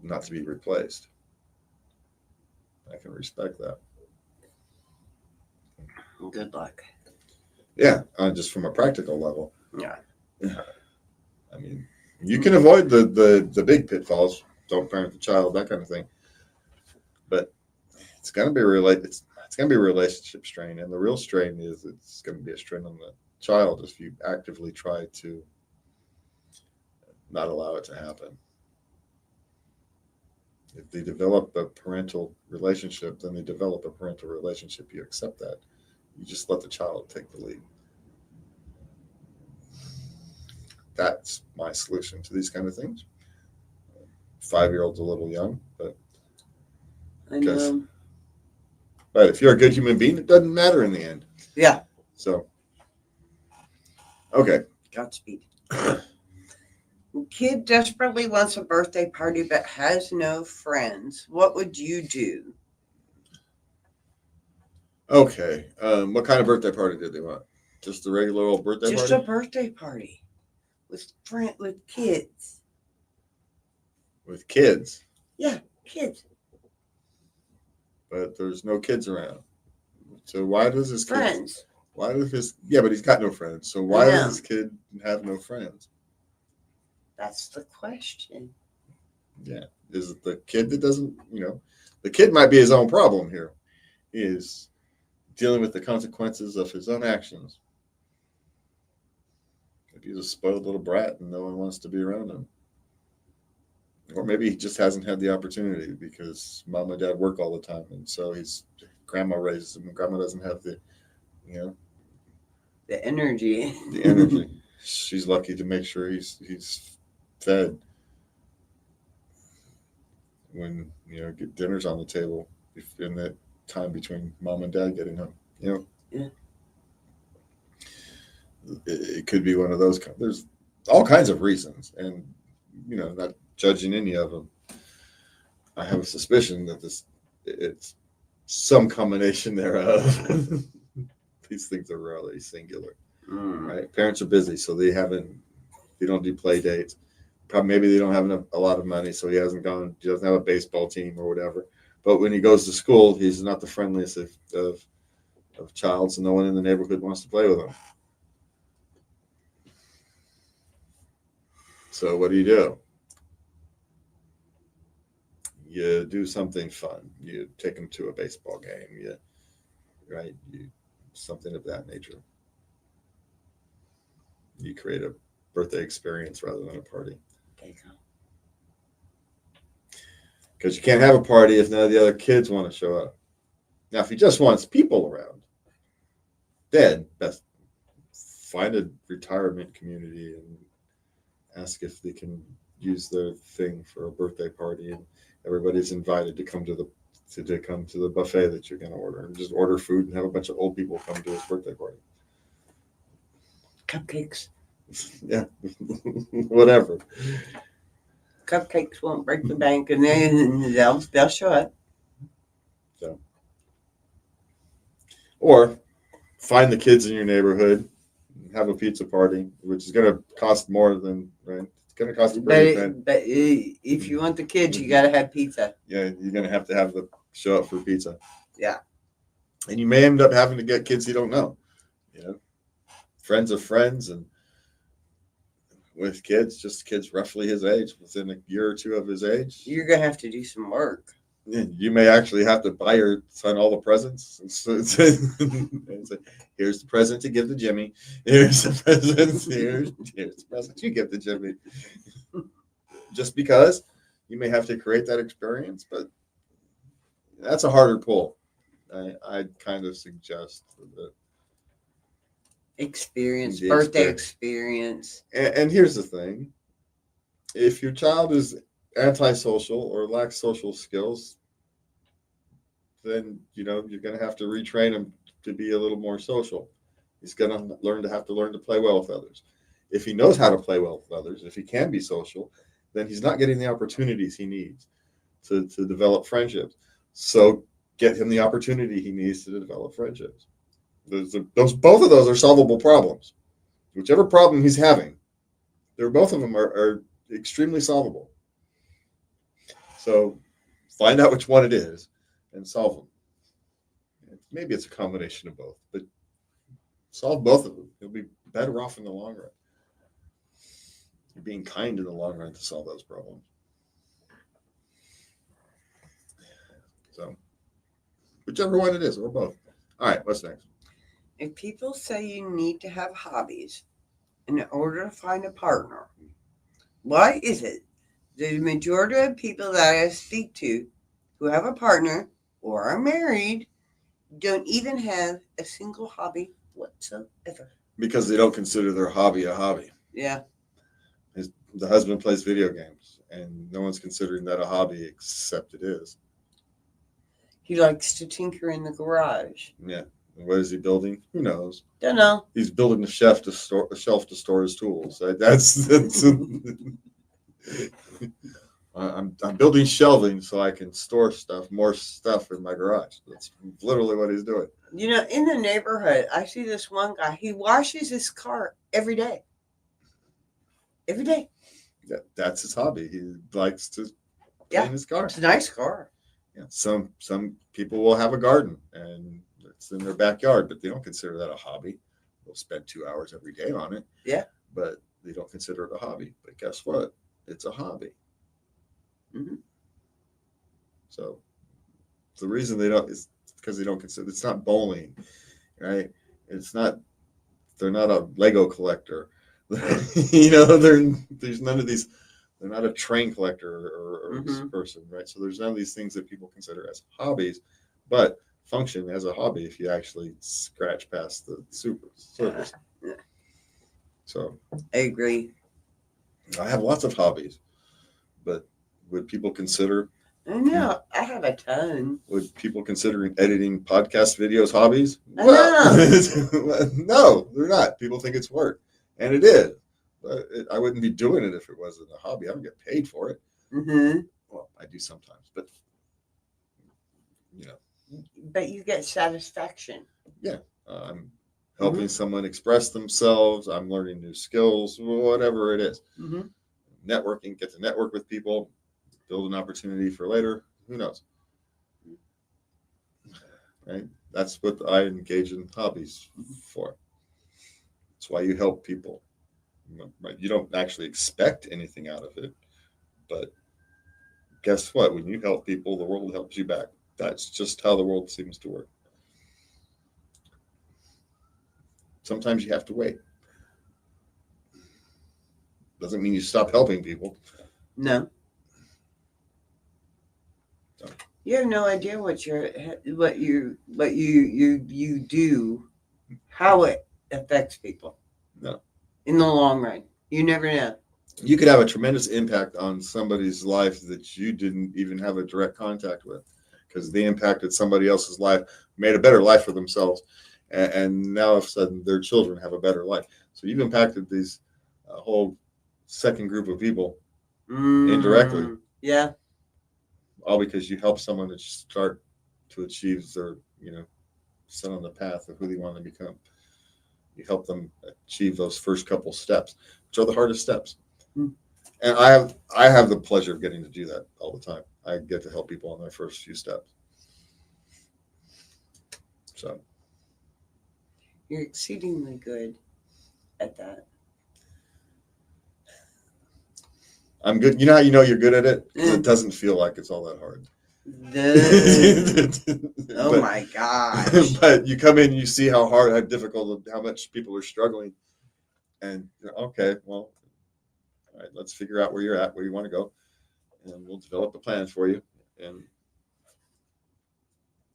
not to be replaced. I can respect that. Good luck. Yeah, just from a practical level. Yeah. I mean, you can avoid the big pitfalls. Don't parent the child, that kind of thing. But it's going to be it's going to be a relationship strain, and the real strain is it's going to be a strain on the child if you actively try to not allow it to happen. If they develop a parental relationship, then they develop a parental relationship. You accept that. You just let the child take the lead. That's my solution to these kind of things. 5-year-old's a little young, but I know. But if you're a good human being, it doesn't matter in the end. Yeah. So, okay. Godspeed. Kid desperately wants a birthday party but has no friends. What would you do? Okay. What kind of birthday party did they want? Just a regular old birthday Just party? a birthday party with kids. With kids? Yeah, kids. But there's no kids around. So why does his kid? Friends. Why does his? Yeah, but he's got no friends. So why does his kid have no friends? That's the question. Yeah. Is it the kid that doesn't? The kid might be his own problem here. He is dealing with the consequences of his own actions. Maybe he's a spoiled little brat and no one wants to be around him. Or maybe he just hasn't had the opportunity because mom and dad work all the time, and so grandma raises him, and grandma doesn't have the energy. The energy. She's lucky to make sure he's fed when get dinner's on the table in that time between mom and dad getting home. Yeah. It could be one of those. There's all kinds of reasons, and not judging any of them. I have a suspicion that it's some combination thereof. These things are rarely singular, right? Parents are busy, so they don't do play dates. Probably maybe they don't have a lot of money, so he doesn't have a baseball team or whatever. But when he goes to school, he's not the friendliest of child, so no one in the neighborhood wants to play with him. So what do? You do something fun. You take him to a baseball game. Something of that nature. You create a birthday experience rather than a party. Because you can't have a party if none of the other kids want to show up. Now, if he just wants people around, then best find a retirement community and ask if they can use their thing for a birthday party, and everybody's invited to come to the buffet that you're going to order, and just order food and have a bunch of old people come to his birthday party. Cupcakes. Yeah, whatever. Cupcakes won't break the bank, and then they'll show up. So, or find the kids in your neighborhood, have a pizza party, which is going to cost more than right. It's going to cost a pretty penny. But if you want the kids, you got to have pizza. Yeah, you're going to have the show up for pizza. Yeah. And you may end up having to get kids you don't know, friends of friends, and with kids, just kids roughly his age, within a year or two of his age. You're going to have to do some work. You may actually have to buy your son all the presents. And say, here's the present to give to Jimmy. Here's the present. Here's the present you give to Jimmy. Just because you may have to create that experience, but that's a harder pull. I'd kind of suggest that Birthday experience. And here's the thing. If your child is antisocial or lacks social skills, then you're going to have to retrain him to be a little more social. He's going to learn to play well with others. If he knows how to play well with others, if he can be social, then he's not getting the opportunities he needs to develop friendships. So get him the opportunity he needs to develop friendships. Both of those are solvable problems. Whichever problem he's having, both of them are extremely solvable. So find out which one it is and solve them. Maybe it's a combination of both, but solve both of them. You'll be better off in the long run. You're being kind in the long run to solve those problems. So whichever one it is, or both. All right, what's next? If people say you need to have hobbies in order to find a partner, why is it the majority of people that I speak to who have a partner or are married don't even have a single hobby whatsoever? Because they don't consider their hobby a hobby. Yeah. The husband plays video games, and no one's considering that a hobby except it is. He likes to tinker in the garage. Yeah. And what is he building? Who knows? Don't know. He's building a shelf to store his tools. That's I'm building shelving so I can store more stuff in my garage. That's literally what he's doing. In the neighborhood, I see this one guy. He washes his car every day. Every day. That's his hobby. He likes to clean his car. It's a nice car. Yeah. Some people will have a garden and it's in their backyard, but they don't consider that a hobby. They'll spend 2 hours every day on it. Yeah. But they don't consider it a hobby. But guess what? It's a hobby. Mm-hmm. So the reason they don't is because they don't consider it's not bowling, right? They're not a Lego collector. There's none of these. They're not a train collector or this person, right? So there's none of these things that people consider as hobbies, but function as a hobby if you actually scratch past the surface. Yeah. So I agree. I have lots of hobbies, but would people consider? I know. I have a ton. Would people consider editing podcast videos hobbies? Well, no, they're not. People think it's work, and it is. But I wouldn't be doing it if it wasn't a hobby. I don't get paid for it. Mm-hmm. Well, I do sometimes, but But you get satisfaction. Yeah, I'm helping someone express themselves. I'm learning new skills, whatever it is. Mm-hmm. Networking, get to network with people, build an opportunity for later. Who knows? Right? That's what I engage in hobbies for. That's why you help people. Right? You don't actually expect anything out of it, but guess what? When you help people, the world helps you back. That's just how the world seems to work. Sometimes you have to wait. Doesn't mean you stop helping people. No. So. You have no idea what you do, how it affects people. No. In the long run, you never know. You could have a tremendous impact on somebody's life that you didn't even have a direct contact with, because they impacted somebody else's life, made a better life for themselves, and now all of a sudden their children have a better life. So you've impacted these whole second group of people indirectly. Yeah. All because you help someone to start to achieve their, set on the path of who they want to become. You help them achieve those first couple steps, which are the hardest steps. And I have the pleasure of getting to do that all the time. I get to help people on their first few steps. So You're exceedingly good at that. I'm good. You know how you know you're good at it? 'Cause it doesn't feel like it's all that hard. Oh But- my gosh. But you come in, you see how hard, how difficult, how much people are struggling, and okay, well, all right, let's figure out where you're at, where you want to go, and we'll develop a plan for you. And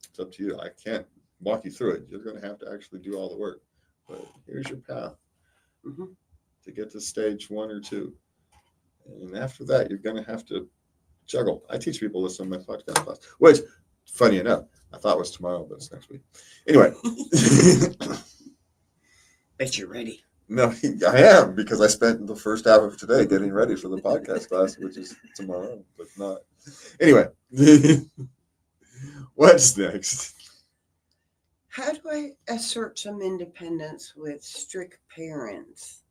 it's up to you. I can't walk you through it. You're going to have to actually do all the work. But here's your path Mhm. to get to stage 1 or 2, and after that, you're going to have to juggle. I teach people this in my podcast class, which, funny enough, I thought was tomorrow, but it's next week. Anyway. Bet you're ready. No, I am, because I spent the first half of today getting ready for the podcast class, which is tomorrow, but not. Anyway, what's next? How do I assert some independence with strict parents?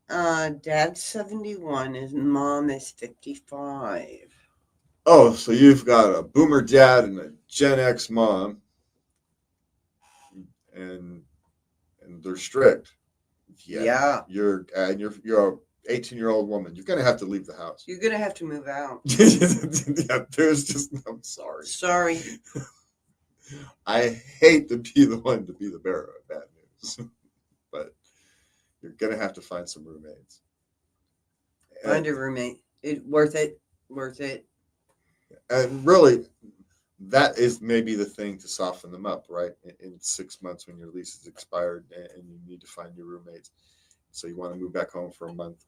Dad's 71 and mom is 55. Oh, so you've got a boomer dad and a Gen X mom, and they're strict. Yeah. You're a 18-year-old woman. You're gonna have to leave the house. You're going to have to move out. Yeah, I'm sorry. Sorry. I hate to be the one to be the bearer of bad news, but you're gonna have to find some roommates. Find a roommate. Worth it. Worth it. And really, that is maybe the thing to soften them up, right? In 6 months when your lease is expired and you need to find your roommates. So you want to move back home for a month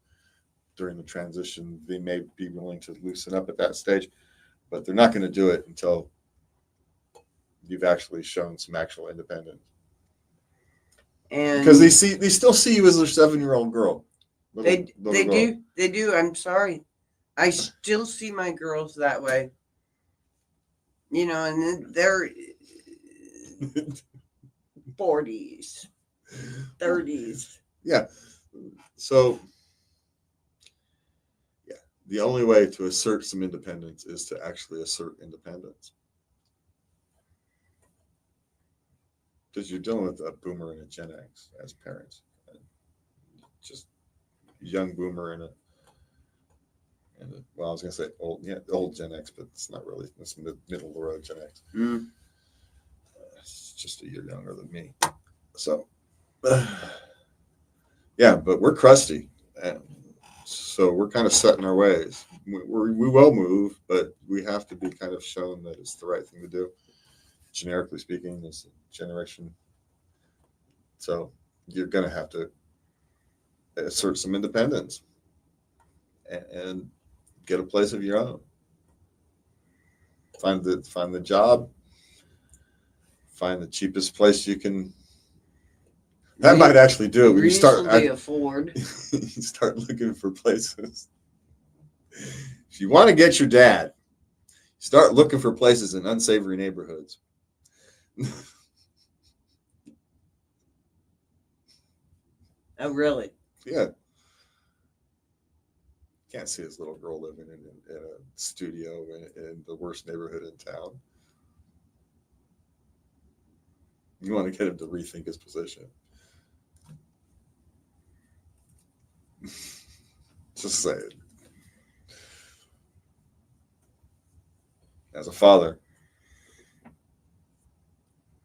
during the transition. They may be willing to loosen up at that stage, but they're not going to do it until you've actually shown some actual independence. And Because they still see you as their 7-year-old girl. they Little girl. do. They do. I'm sorry. I still see my girls that way. You know, and then they're 40s, 30s. Yeah. So, yeah, the only way to assert some independence is to actually assert independence. Because you're dealing with a boomer and a Gen X as parents. Just young boomer and well, I was going to say old Gen X, but it's not really. It's middle of the road Gen X. Mm. It's just a year younger than me. So, yeah, but we're crusty. And so we're kind of set in our ways. We will move, but we have to be kind of shown that it's the right thing to do. Generically speaking, this generation. So you're going to have to assert some independence and get a place of your own. Find the job. Find the cheapest place you can. That might actually do it when you start. Afford. You start looking for places. If you want to get your dad, start looking for places in unsavory neighborhoods. Oh, really? Yeah. Can't see his little girl living in a studio in the worst neighborhood in town. You want to get him to rethink his position. Just say it. As a father,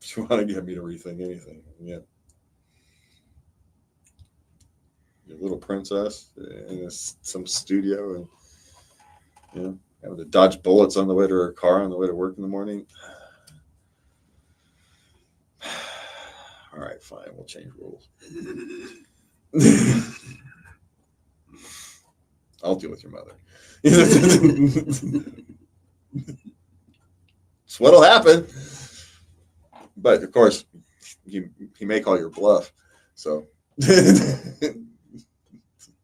if you want to get me to rethink anything, yeah. Your little princess in some studio and having to dodge bullets on the way to her car on the way to work in the morning. All right, fine, we'll change rules. I'll deal with your mother. It's what'll happen. But of course, he may call your bluff. So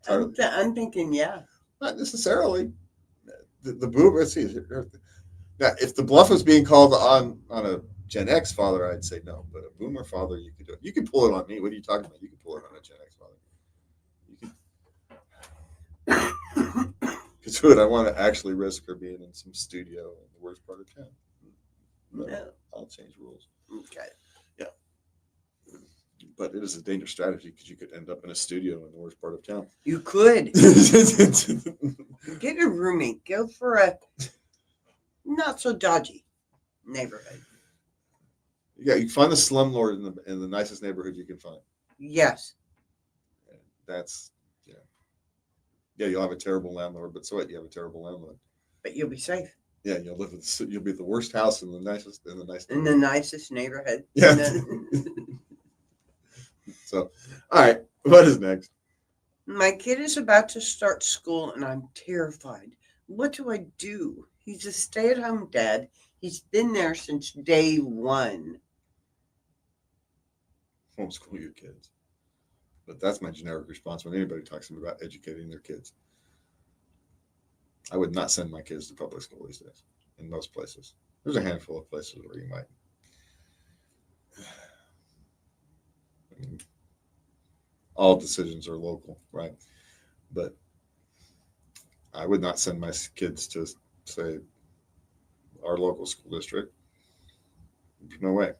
I'm thinking, yeah. not necessarily. The boomer. Let's see. Now, if the bluff was being called on a Gen X father, I'd say no. But a boomer father, you could do it. You can pull it on me. What are you talking about? You can pull it on a Gen X father. Because would I want to actually risk her being in some studio in the worst part of town? No. I'll change rules. Okay. But it is a dangerous strategy because you could end up in a studio in the worst part of town. You could get a roommate. Go for a not so dodgy neighborhood. Yeah, you find the slumlord in the nicest neighborhood you can find. Yes. And that's yeah. You'll have a terrible landlord, but so what? You have a terrible landlord. But you'll be safe Yeah, you'll be the worst house in the nice in the nicest neighborhood. Yeah. So, all right, what is next? My kid is about to start school and I'm terrified. What do I do? He's a stay-at-home dad. He's been there since day one. Homeschool your kids. But that's my generic response when anybody talks to me about educating their kids. I would not send my kids to public school these days in most places. There's a handful of places where you might. I mean, all decisions are local, right? But I would not send my kids to, say, our local school district. No way.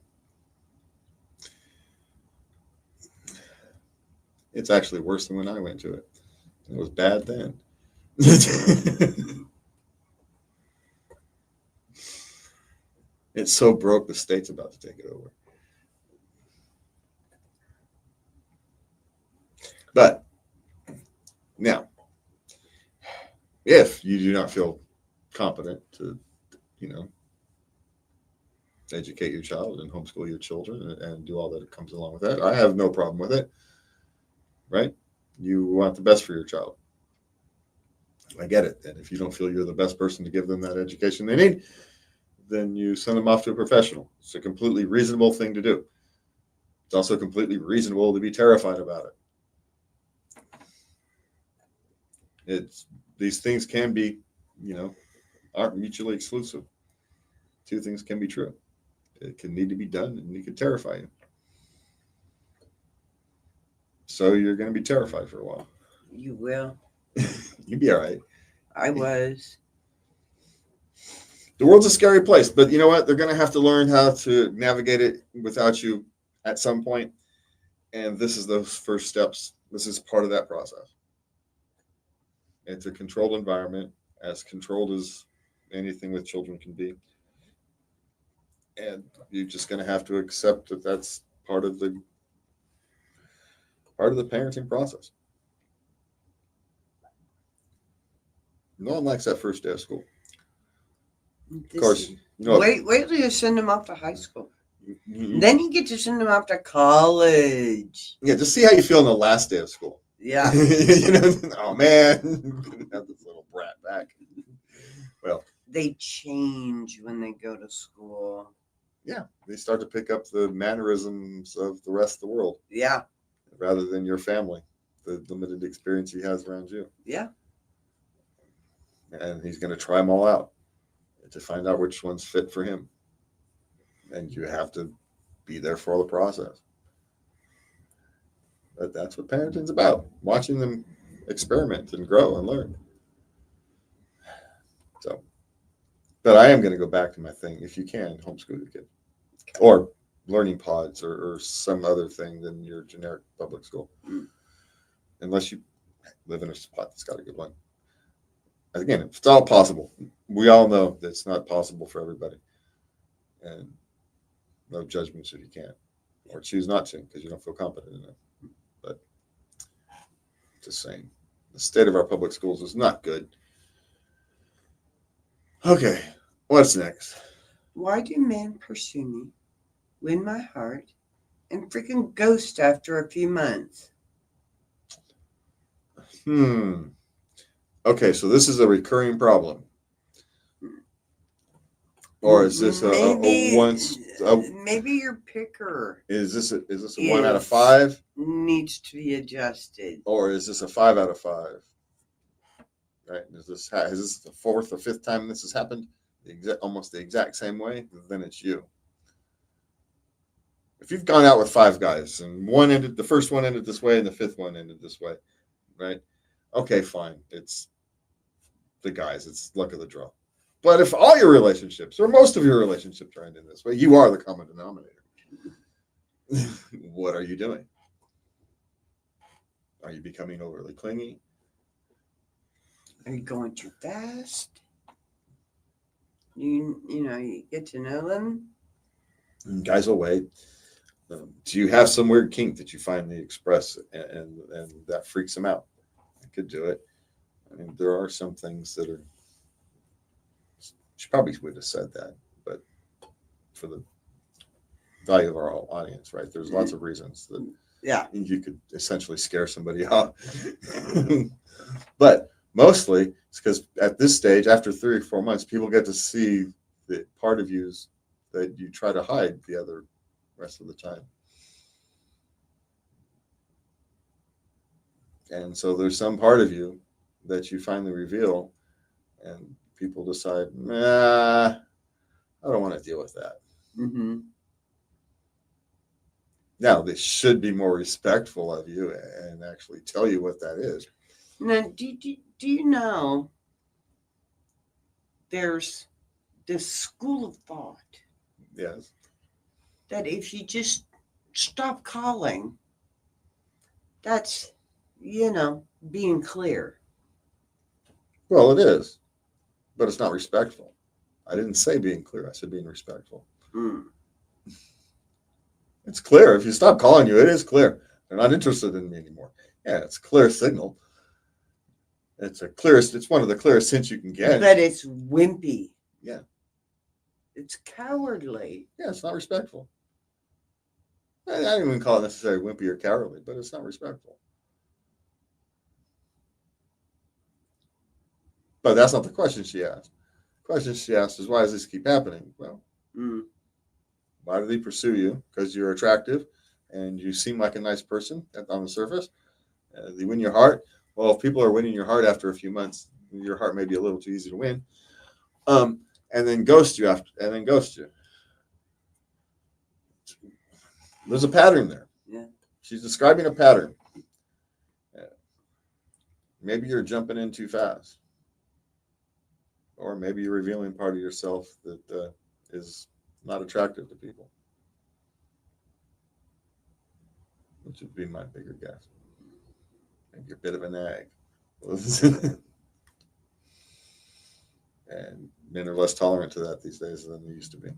It's actually worse than when I went to it. It was bad then. It's so broke, the state's about to take it over. But now, if you do not feel competent to, educate your child and homeschool your children and do all that comes along with that, I have no problem with it. Right? You want the best for your child. I get it. And if you don't feel you're the best person to give them that education they need, then you send them off to a professional. It's a completely reasonable thing to do. It's also completely reasonable to be terrified about it. These things can be, aren't mutually exclusive. Two things can be true. It can need to be done, and it can terrify you. So you're going to be terrified for a while. You will. You'll be all right. I was. The world's a scary place, but you know what? They're going to have to learn how to navigate it without you at some point. And this is those first steps. This is part of that process. It's a controlled environment, as controlled as anything with children can be. And you're just going to have to accept that that's part of the parenting process. No one likes that first day of school. Of course, wait till you send them off to high school. Then you get to send them off to college. Yeah, just see how you feel on the last day of school. Yeah. Oh man, have this little brat back. Well, they change when they go to school. Yeah, they start to pick up the mannerisms of the rest of the world. Yeah. Rather than your family, the limited experience he has around you. Yeah. And he's going to try them all out to find out which one's fit for him. And you have to be there for the process. But that's what parenting's about, watching them experiment and grow and learn. So, but I am going to go back to my thing. If you can, homeschool your kid. Or learning pods or some other thing than your generic public school. Unless you live in a spot that's got a good one. Again, it's all possible. We all know that it's not possible for everybody. And no judgments if you can't. Or choose not to because you don't feel competent enough. But just saying, the state of our public schools is not good. Okay, what's next? Why do men pursue me, win my heart, and freaking ghost after a few months? Okay, so this is a recurring problem. Or is this a once? Maybe your picker. Is this a 1 out of 5? Needs to be adjusted. Or is this a 5 out of 5? Right? Is this the 4th or 5th time this has happened? Almost the exact same way? Then it's you. If you've gone out with 5 guys and the first one ended this way and the 5th one ended this way, right? Okay, fine. It's the guys. It's luck of the draw. But if all your relationships, or most of your relationships, are ending this way, you are the common denominator. What are you doing? Are you becoming overly clingy? Are you going too fast? You get to know them. And guys will wait. Do you have some weird kink that you finally express and that freaks them out? I could do it. I mean, there are some things that are. She probably would have said that, but for the value of our audience, right? There's lots of reasons that you could essentially scare somebody off. But mostly it's because at this stage, after 3 or 4 months, people get to see the part of you that you try to hide the other rest of the time. And so there's some part of you that you finally reveal, and people decide, nah, I don't want to deal with that. Mm-hmm. Now, they should be more respectful of you and actually tell you what that is. Now, do you know there's this school of thought Yes. that if you just stop calling, that's, being clear. Well, it is, but it's not respectful. I didn't say being clear. I said being respectful. Mm. It's clear. If you stop calling you, it is clear. They're not interested in me anymore. Yeah, it's a clear signal. It's one of the clearest hints you can get. But it's wimpy. Yeah. It's cowardly. Yeah, it's not respectful. I don't even call it necessarily wimpy or cowardly, but it's not respectful. But that's not the question she asked. The question she asked is, why does this keep happening? Well, why do they pursue you? Because you're attractive and you seem like a nice person on the surface. They win your heart. Well, if people are winning your heart after a few months, your heart may be a little too easy to win. And then ghost you. There's a pattern there. Yeah. She's describing a pattern. Maybe you're jumping in too fast. Or maybe you're revealing part of yourself that is not attractive to people. Which would be my bigger guess. Maybe you're a bit of an egg. And men are less tolerant to that these days than they used to be.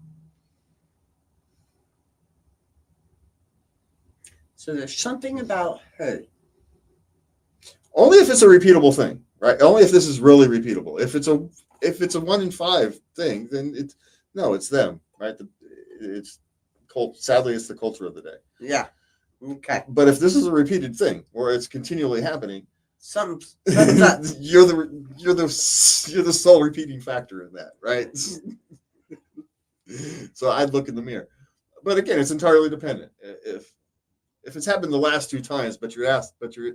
So there's something about her. Only if it's a repeatable thing, right? Only if this is really repeatable. If it's a 1 in 5 thing, then it's them, right? Sadly, it's the culture of the day. Yeah. Okay. But if this is a repeated thing, or it's continually happening, something's you're the sole repeating factor in that, right? So I'd look in the mirror. But again, it's entirely dependent. If it's happened the last 2 times, but your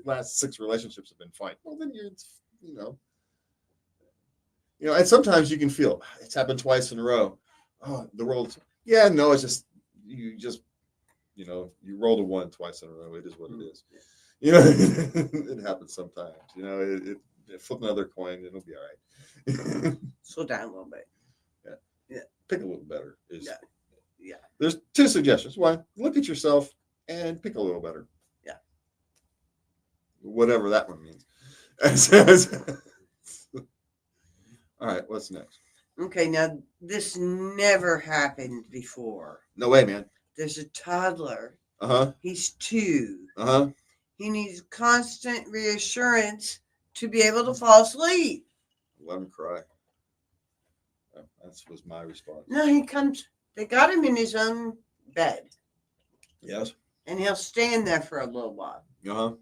last 6 relationships have been fine, well, then and sometimes you can feel it's happened twice in a row. Oh, the world's it's just you rolled a 1 twice in a row. It is what it is. It happens sometimes. Flip another coin, it'll be all right. Slow down a little bit. Yeah. Pick a little better. Yeah. There's 2 suggestions. 1, look at yourself and pick a little better. Yeah. Whatever that one means. All right, what's next? Okay, now this never happened before. No way, man. There's a toddler. Uh-huh. He's 2. Uh-huh. He needs constant reassurance to be able to fall asleep. Let him cry. That was my response. No, they got him in his own bed. Yes. And he'll stand there for a little while. Uh-huh.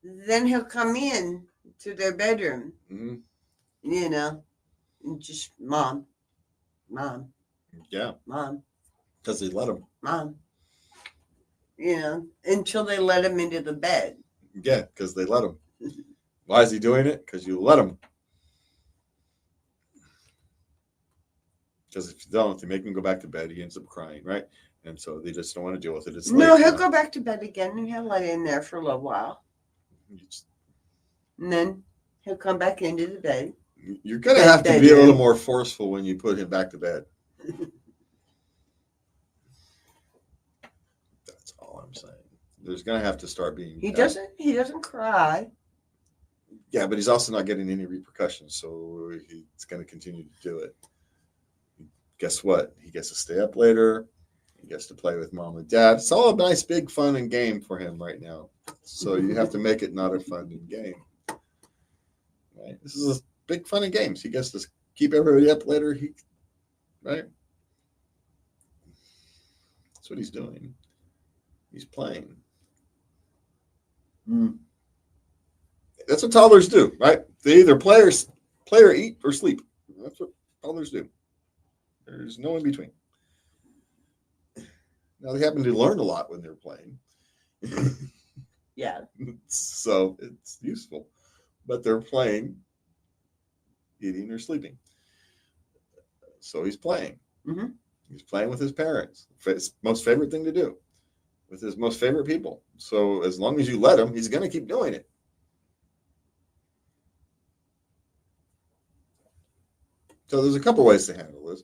Then he'll come in to their bedroom. Mm-hmm. And just mom. Yeah. Mom. Because they let him. Mom. Until they let him into the bed. Yeah, because they let him. Why is he doing it? Because you let him. Because if you don't, they make him go back to bed. He ends up crying, right? And so they just don't want to deal with it. It's no, late, he'll go back to bed again and he'll let in there for a little while. And then He'll come back into the bed. You're going to have to be a little more forceful when you put him back to bed. That's all I'm saying. There's going to have to start being. He doesn't cry. Yeah, but he's also not getting any repercussions, so he's going to continue to do it. Guess what? He gets to stay up later. He gets to play with mom and dad. It's all a nice, big, fun and game for him right now. So you have to make it not a fun and game. Right? This is a big fun and games. He gets to keep everybody up later. Right? That's what he's doing. He's playing. That's what toddlers do, right? They either play or eat or sleep. That's what toddlers do. There's no in between. Now they happen to learn a lot when they're playing. Yeah. So it's useful. But they're playing, eating, or sleeping. So he's playing. Mm-hmm. He's playing with his parents. His most favorite thing to do. With his most favorite people. So as long as you let him, he's going to keep doing it. So there's a couple ways to handle this.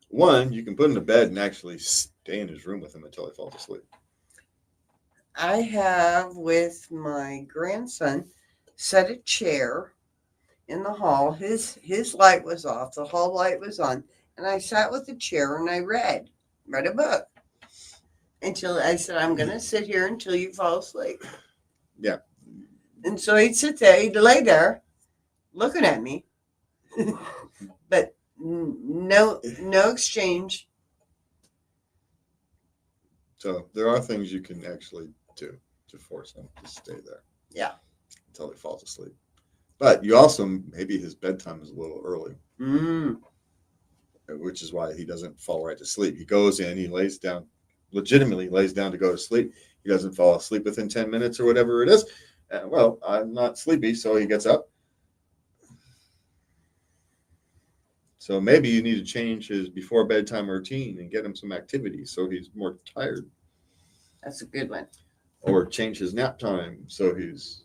One, you can put him to bed and actually stay in his room with him until he falls asleep. I have, with my grandson, set a chair in the hall. His light was off. The hall light was on. And I sat with the chair and I read a book. Until I said, I'm going to sit here until you fall asleep. Yeah. And so he'd sit there. He'd lay there looking at me. But no exchange. So there are things you can actually do to force him to stay there. Yeah. Until he falls asleep. But you also, maybe his bedtime is a little early. Which is why he doesn't fall right to sleep. He goes in, he lays down, legitimately lays down to go to sleep. He doesn't fall asleep within 10 minutes or whatever it is. Well, I'm not sleepy, so he gets up. So maybe you need to change his before bedtime routine and get him some activity so he's more tired. That's a good one. Or change his nap time so he's...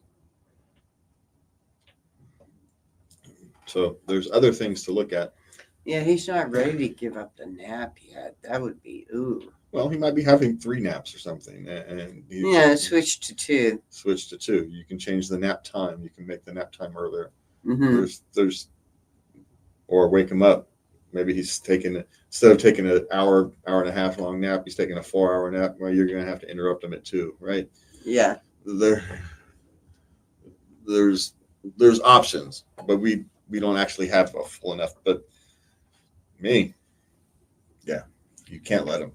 So there's other things to look at. Yeah, he's not ready to give up the nap yet. That would be, ooh. Well, he might be having 3 naps or something. And switch to 2. Switch to 2. You can change the nap time. You can make the nap time earlier. Mm-hmm. Or wake him up. Maybe he's instead of taking an hour and a half long nap, he's taking a 4-hour nap. Well, you're going to have to interrupt him at 2, right? Yeah. There's options, but we don't actually have a full enough. But you can't let him.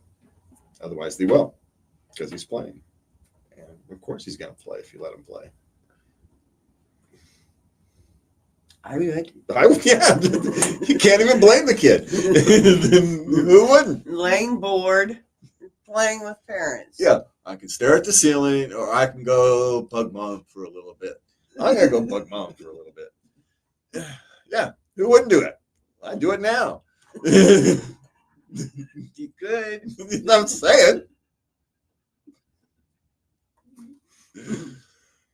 Otherwise, they will, because he's playing. And of course, he's going to play if you let him play. I would. Yeah, you can't even blame the kid. Who wouldn't? Laying bored, playing with parents. Yeah, I can stare at the ceiling, or I can go bug mom for a little bit. I'm going to go bug mom for a little bit. Yeah, who wouldn't do it? I do it now. You could. I'm saying.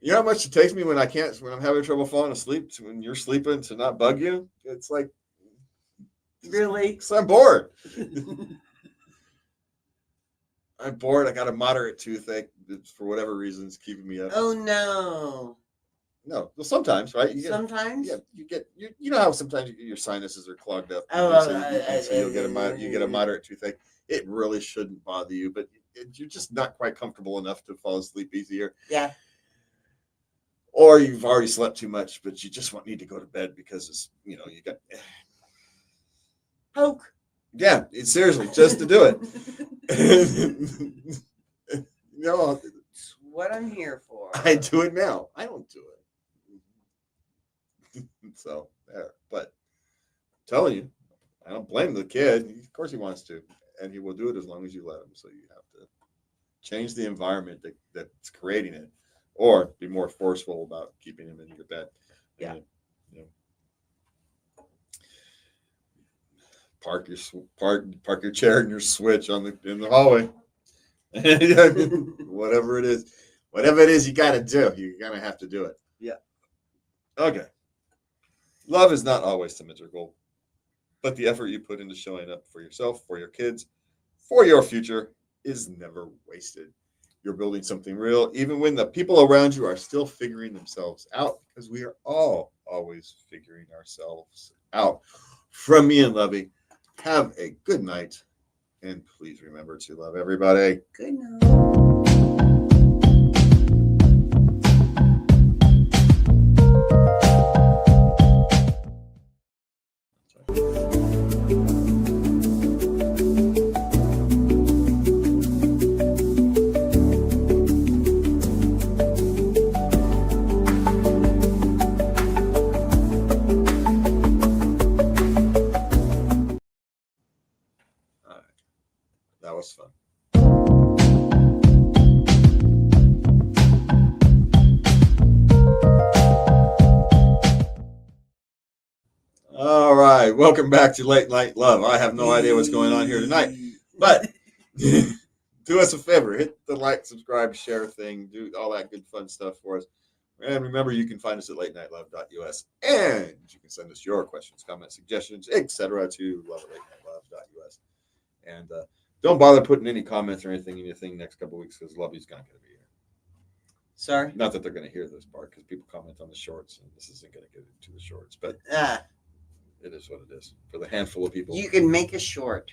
You know how much it takes me when I'm having trouble falling asleep, when you're sleeping, to not bug you? It's like, really? So I'm bored. I'm bored. I got a moderate toothache for whatever reason. It's keeping me up. Oh no. No, well, sometimes, right? Sometimes. Yeah, you know how sometimes your sinuses are clogged up. Oh, so you'll get a moderate toothache. It really shouldn't bother you, but you're just not quite comfortable enough to fall asleep easier. Yeah. Or you've already slept too much, but you just need to go to bed because it's, you got poke. Yeah, seriously, just to do it. It's what I'm here for. I do it now. I don't do it. So there, but I'm telling you, I don't blame the kid. Of course he wants to, and he will do it as long as you let him. So you have to change the environment that's creating it. Or be more forceful about keeping him in your bed. Yeah. Park your chair and your switch in the hallway. Whatever it is you got to do, you're gonna have to do it. Yeah. Okay. Love is not always symmetrical, but the effort you put into showing up for yourself, for your kids, for your future is never wasted. You're building something real, even when the people around you are still figuring themselves out, because we are all always figuring ourselves out. From me and Lovey, have a good night, and please remember to love everybody. Good night. All right. That was fun. All right. Welcome back to Late Night Love. I have no idea what's going on here tonight, but do us a favor, hit the like, subscribe, share thing, do all that good fun stuff for us. And remember, you can find us at latenightLove.us, and you can send us your questions, comments, suggestions, etc. to love@latenightLove.us. And don't bother putting any comments or anything in your thing next couple weeks because Lovey's not going to be here. Sorry. Not that they're going to hear this part because people comment on the shorts, and this isn't going to get into the shorts, but it is what it is for the handful of people. You can make a short.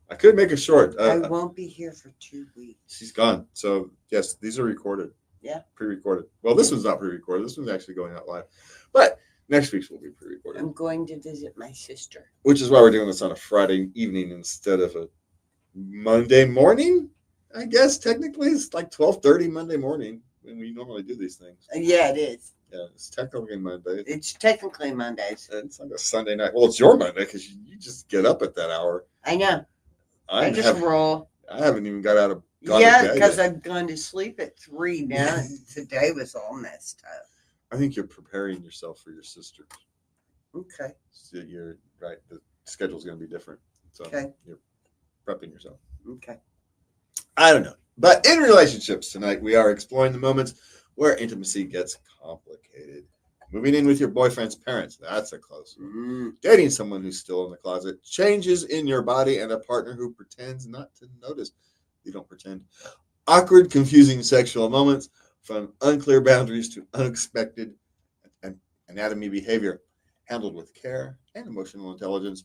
I could make a short. I won't be here for 2 weeks. She's gone. So, yes, these are recorded. Yeah. Pre-recorded. Well, this one's not pre-recorded. This one's actually going out live. But next week's will be pre-recorded. I'm going to visit my sister. Which is why we're doing this on a Friday evening instead of a Monday morning, I guess. Technically, it's like 12:30 Monday morning when we normally do these things. Yeah, it is. Yeah, it's technically Monday. It's technically Mondays. It's like a Sunday night. Well, it's your Monday because you just get up at that hour. I know. I just roll. I haven't even got out of Yeah, because I've gone to sleep at 3 now. And today was all messed up. I think you're preparing yourself for your sister. Okay. So you're right. The schedule's going to be different. So Okay. you're prepping yourself. Okay. I don't know. But in relationships tonight, we are exploring the moments where intimacy gets complicated. Moving in with your boyfriend's parents. That's a close one. Dating someone who's still in the closet. Changes in your body and a partner who pretends not to notice. You don't pretend. Awkward, confusing sexual moments from unclear boundaries to unexpected anatomy behavior. Handled with care and emotional intelligence.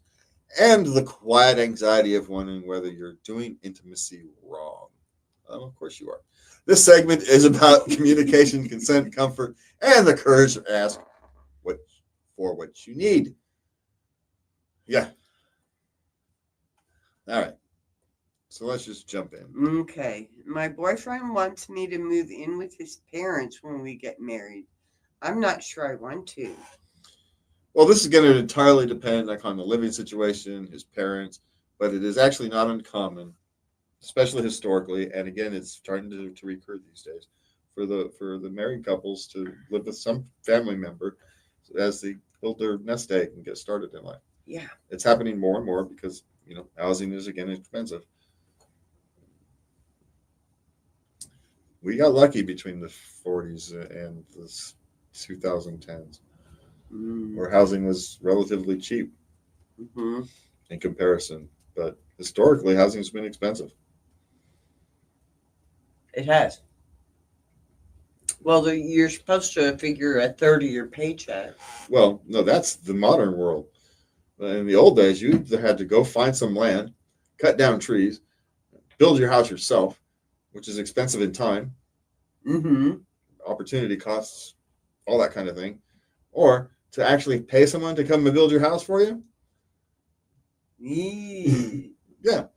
And the quiet anxiety of wondering whether you're doing intimacy wrong. Of course you are. This segment is about communication, consent, comfort, and the courage to ask what you need. Yeah. All right. So let's just jump in. Okay. My boyfriend wants me to move in with his parents when we get married. I'm not sure I want to. Well, this is going to entirely depend on the living situation, his parents, but it is actually not uncommon, especially historically, and again, it's starting to recur these days, for the married couples to live with some family member as they build their nest egg and get started in life. Yeah. It's happening more and more because, housing is, again, expensive. We got lucky between the 40s and the 2010s, where housing was relatively cheap in comparison. But historically, housing has been expensive. It has. Well, you're supposed to figure a third of your paycheck. Well, no, that's the modern world. In the old days, you either had to go find some land, cut down trees, build your house yourself, which is expensive in time, opportunity costs, all that kind of thing, or to actually pay someone to come and build your house for you. Yeah.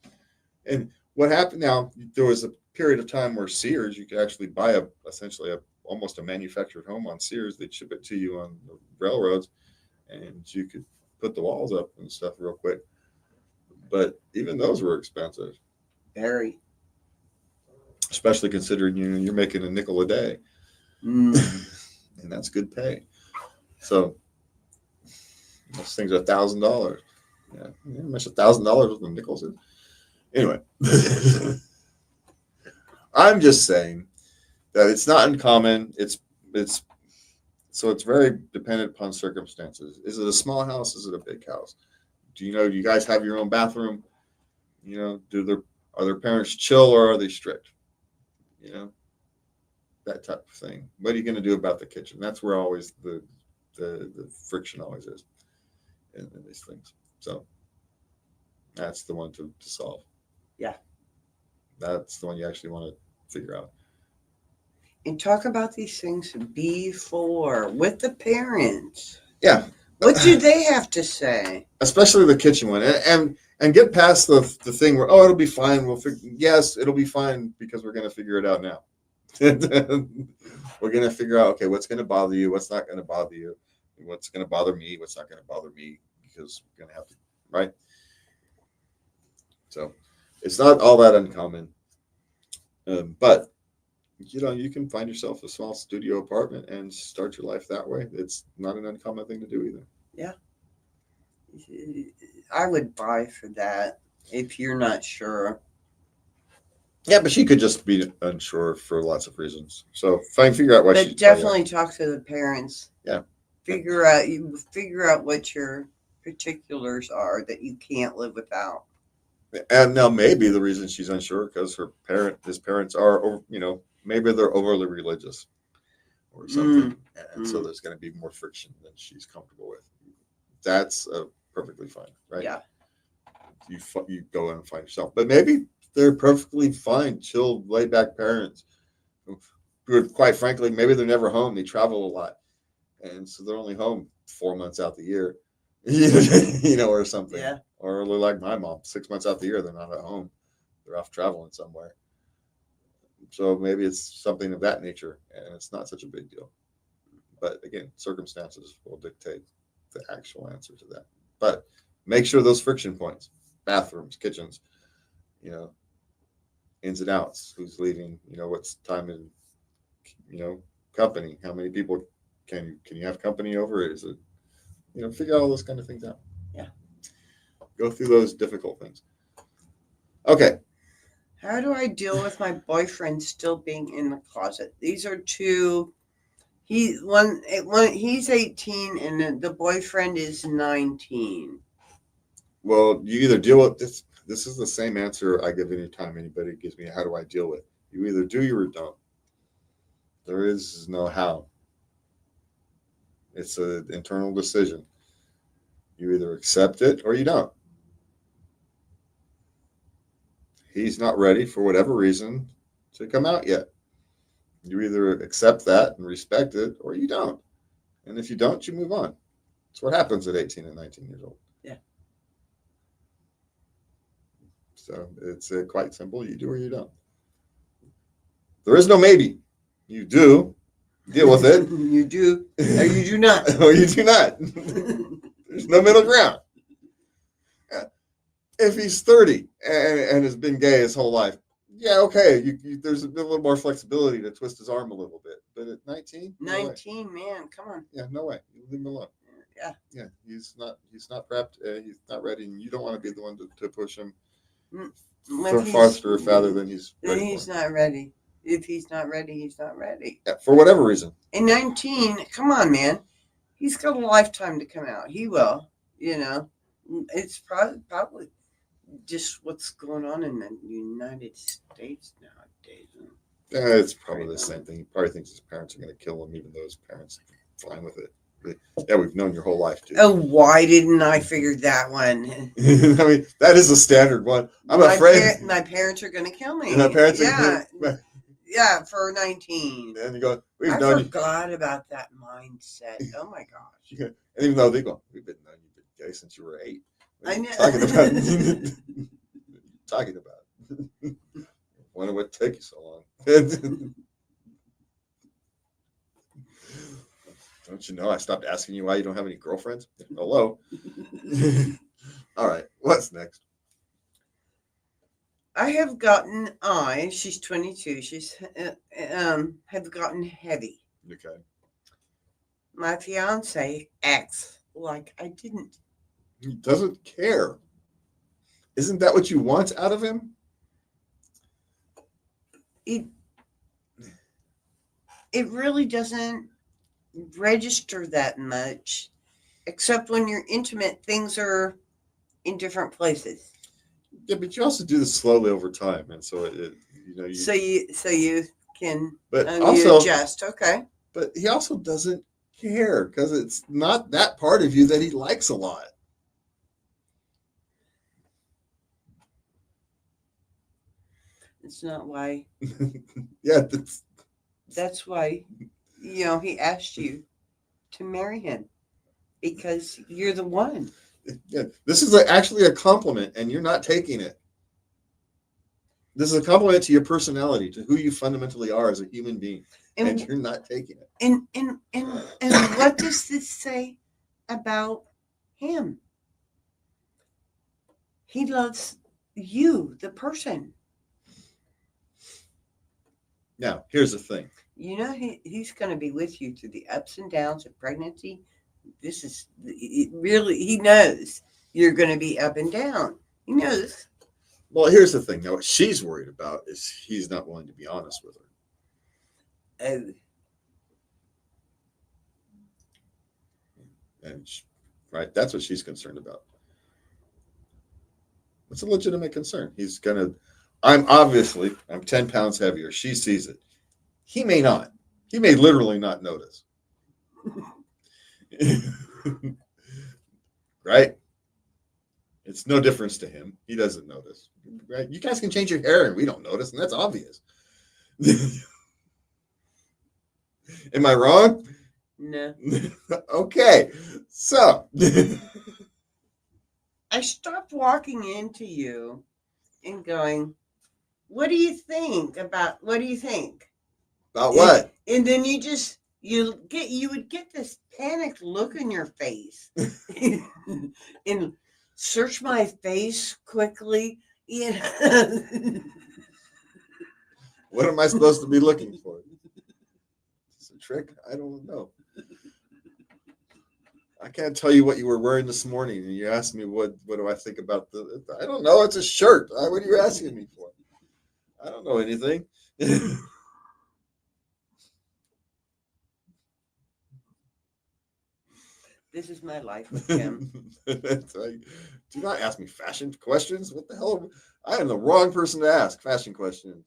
And what happened now, there was a period of time where Sears, you could actually buy essentially almost a manufactured home on Sears. They'd ship it to you on the railroads, and you could put the walls up and stuff real quick. But even those were expensive. Very. Especially considering you're making a nickel a day. And that's good pay. So those things are $1,000. Yeah, much $1,000 with the nickels in. Anyway, I'm just saying that it's not uncommon. It's So it's very dependent upon circumstances. Is it a small house? Is it a big house? Do you guys have your own bathroom? Are their parents chill or are they strict? You know, that type of thing. What are you going to do about the kitchen? That's where always the friction always is in these things. So that's the one to solve. Yeah. That's the one you actually want to figure out. And talk about these things before with the parents. Yeah. What do they have to say? Especially the kitchen one, and get past the thing where it'll be fine. Yes, it'll be fine because we're going to figure it out now. We're going to figure out, okay, what's going to bother you, what's not going to bother you, what's going to bother me, what's not going to bother me, because we're going to have to, right? So it's not all that uncommon, but you can find yourself a small studio apartment and start your life that way. It's not an uncommon thing to do either. Yeah. I would buy for that if you're not sure. Yeah, but she could just be unsure for lots of reasons. So figure out what. But definitely talk to the parents. Yeah. Figure out what your particulars are that you can't live without. And now maybe the reason she's unsure because his parents are, maybe they're overly religious or something, and so there's going to be more friction than she's comfortable with. That's perfectly fine, right? Yeah. You go in and find yourself, but maybe they're perfectly fine, chill, laid back parents who, quite frankly, maybe they're never home. They travel a lot, and so they're only home 4 months out the year, or something. Yeah. Or they're like my mom, 6 months out the year they're not at home; they're off traveling somewhere. So maybe it's something of that nature, and it's not such a big deal. But again, circumstances will dictate the actual answer to that. But make sure those friction points, bathrooms, kitchens, ins and outs, who's leaving, what's time in, company, how many people can you have company over? Is it, figure all those kind of things out. Yeah. Go through those difficult things. Okay. How do I deal with my boyfriend still being in the closet? These are two. He's 18 and the boyfriend is 19. Well, you either deal with this. This is the same answer I give anytime anybody gives me. How do I deal with? You either do or don't. There is no how. It's an internal decision. You either accept it or you don't. He's not ready for whatever reason to come out yet. You either accept that and respect it or you don't. And if you don't, you move on. That's what happens at 18 and 19 years old. Yeah. So it's quite simple. You do or you don't. There is no maybe. You do. Deal with it. You do or you do not. Or you do not. There's no middle ground. If he's 30 and has been gay his whole life, yeah, okay. There's a little more flexibility to twist his arm a little bit. But at 19, 19, man, come on. Yeah, no way. You leave him alone. Yeah. Yeah, he's not prepped. He's not ready, and you don't want to be the one to push him faster or farther than he's ready. Then he's not ready. If he's not ready, he's not ready. Yeah, for whatever reason. And 19, come on, man. He's got a lifetime to come out. He will. It's probably just what's going on in the United States nowadays. Yeah, it's probably the same thing. He probably thinks his parents are going to kill him, even though his parents are fine with it. But, yeah, we've known your whole life, too. Oh, why didn't I figure that one? I mean, that is a standard one. I'm afraid. My parents are going to kill me. My parents Yeah, for 19. And you go, I forgot about that mindset. Oh, my gosh. And even though they go, we've been knowing you've been gay since you were 8. I know. Talking about. Wonder what took you so long. Don't you know I stopped asking you why you don't have any girlfriends? Hello. All right. What's next? She's 22. She's have gotten heavy. Okay. My fiance acts like I didn't. He doesn't care. Isn't that what you want out of him? It really doesn't. register that much, except when you're intimate, things are in different places. Yeah, but you also do this slowly over time, and so So you can But you also, adjust. Okay. but he also doesn't care because it's not that part of you that he likes a lot. It's not why. Yeah, That's why, he asked you to marry him because you're the one. yeah. This is actually a compliment, and you're not taking it. This is a compliment to your personality, to who you fundamentally are as a human being, and And you're not taking it. and what does this say about him? He loves you, the person. Now, here's the thing. He's going to be with you through the ups and downs of pregnancy. This is really, he knows you're going to be up and down. He knows. Well, here's the thing. Now, what she's worried about is he's not willing to be honest with her, Oh, and right, that's what she's concerned about. It's a legitimate concern. He's gonna. I'm 10 pounds heavier. She sees it. He may not. He may literally not notice. Right? It's no difference to him. He doesn't notice. Right? You guys can change your hair and we don't notice, and that's obvious. Am I wrong? no. Okay. So I stopped walking into you and going, what do you think about, what do you think? about what? And then you would get this panicked look in your face and search my face quickly. What am I supposed to be looking for? It's a trick? I don't know. I can't tell you what you were wearing this morning, and you asked me what do I think about the. I don't know. It's a shirt. What are you asking me for? I don't know anything. This is my life with him. Like, do not ask me fashion questions. What the hell? I am the wrong person to ask fashion questions.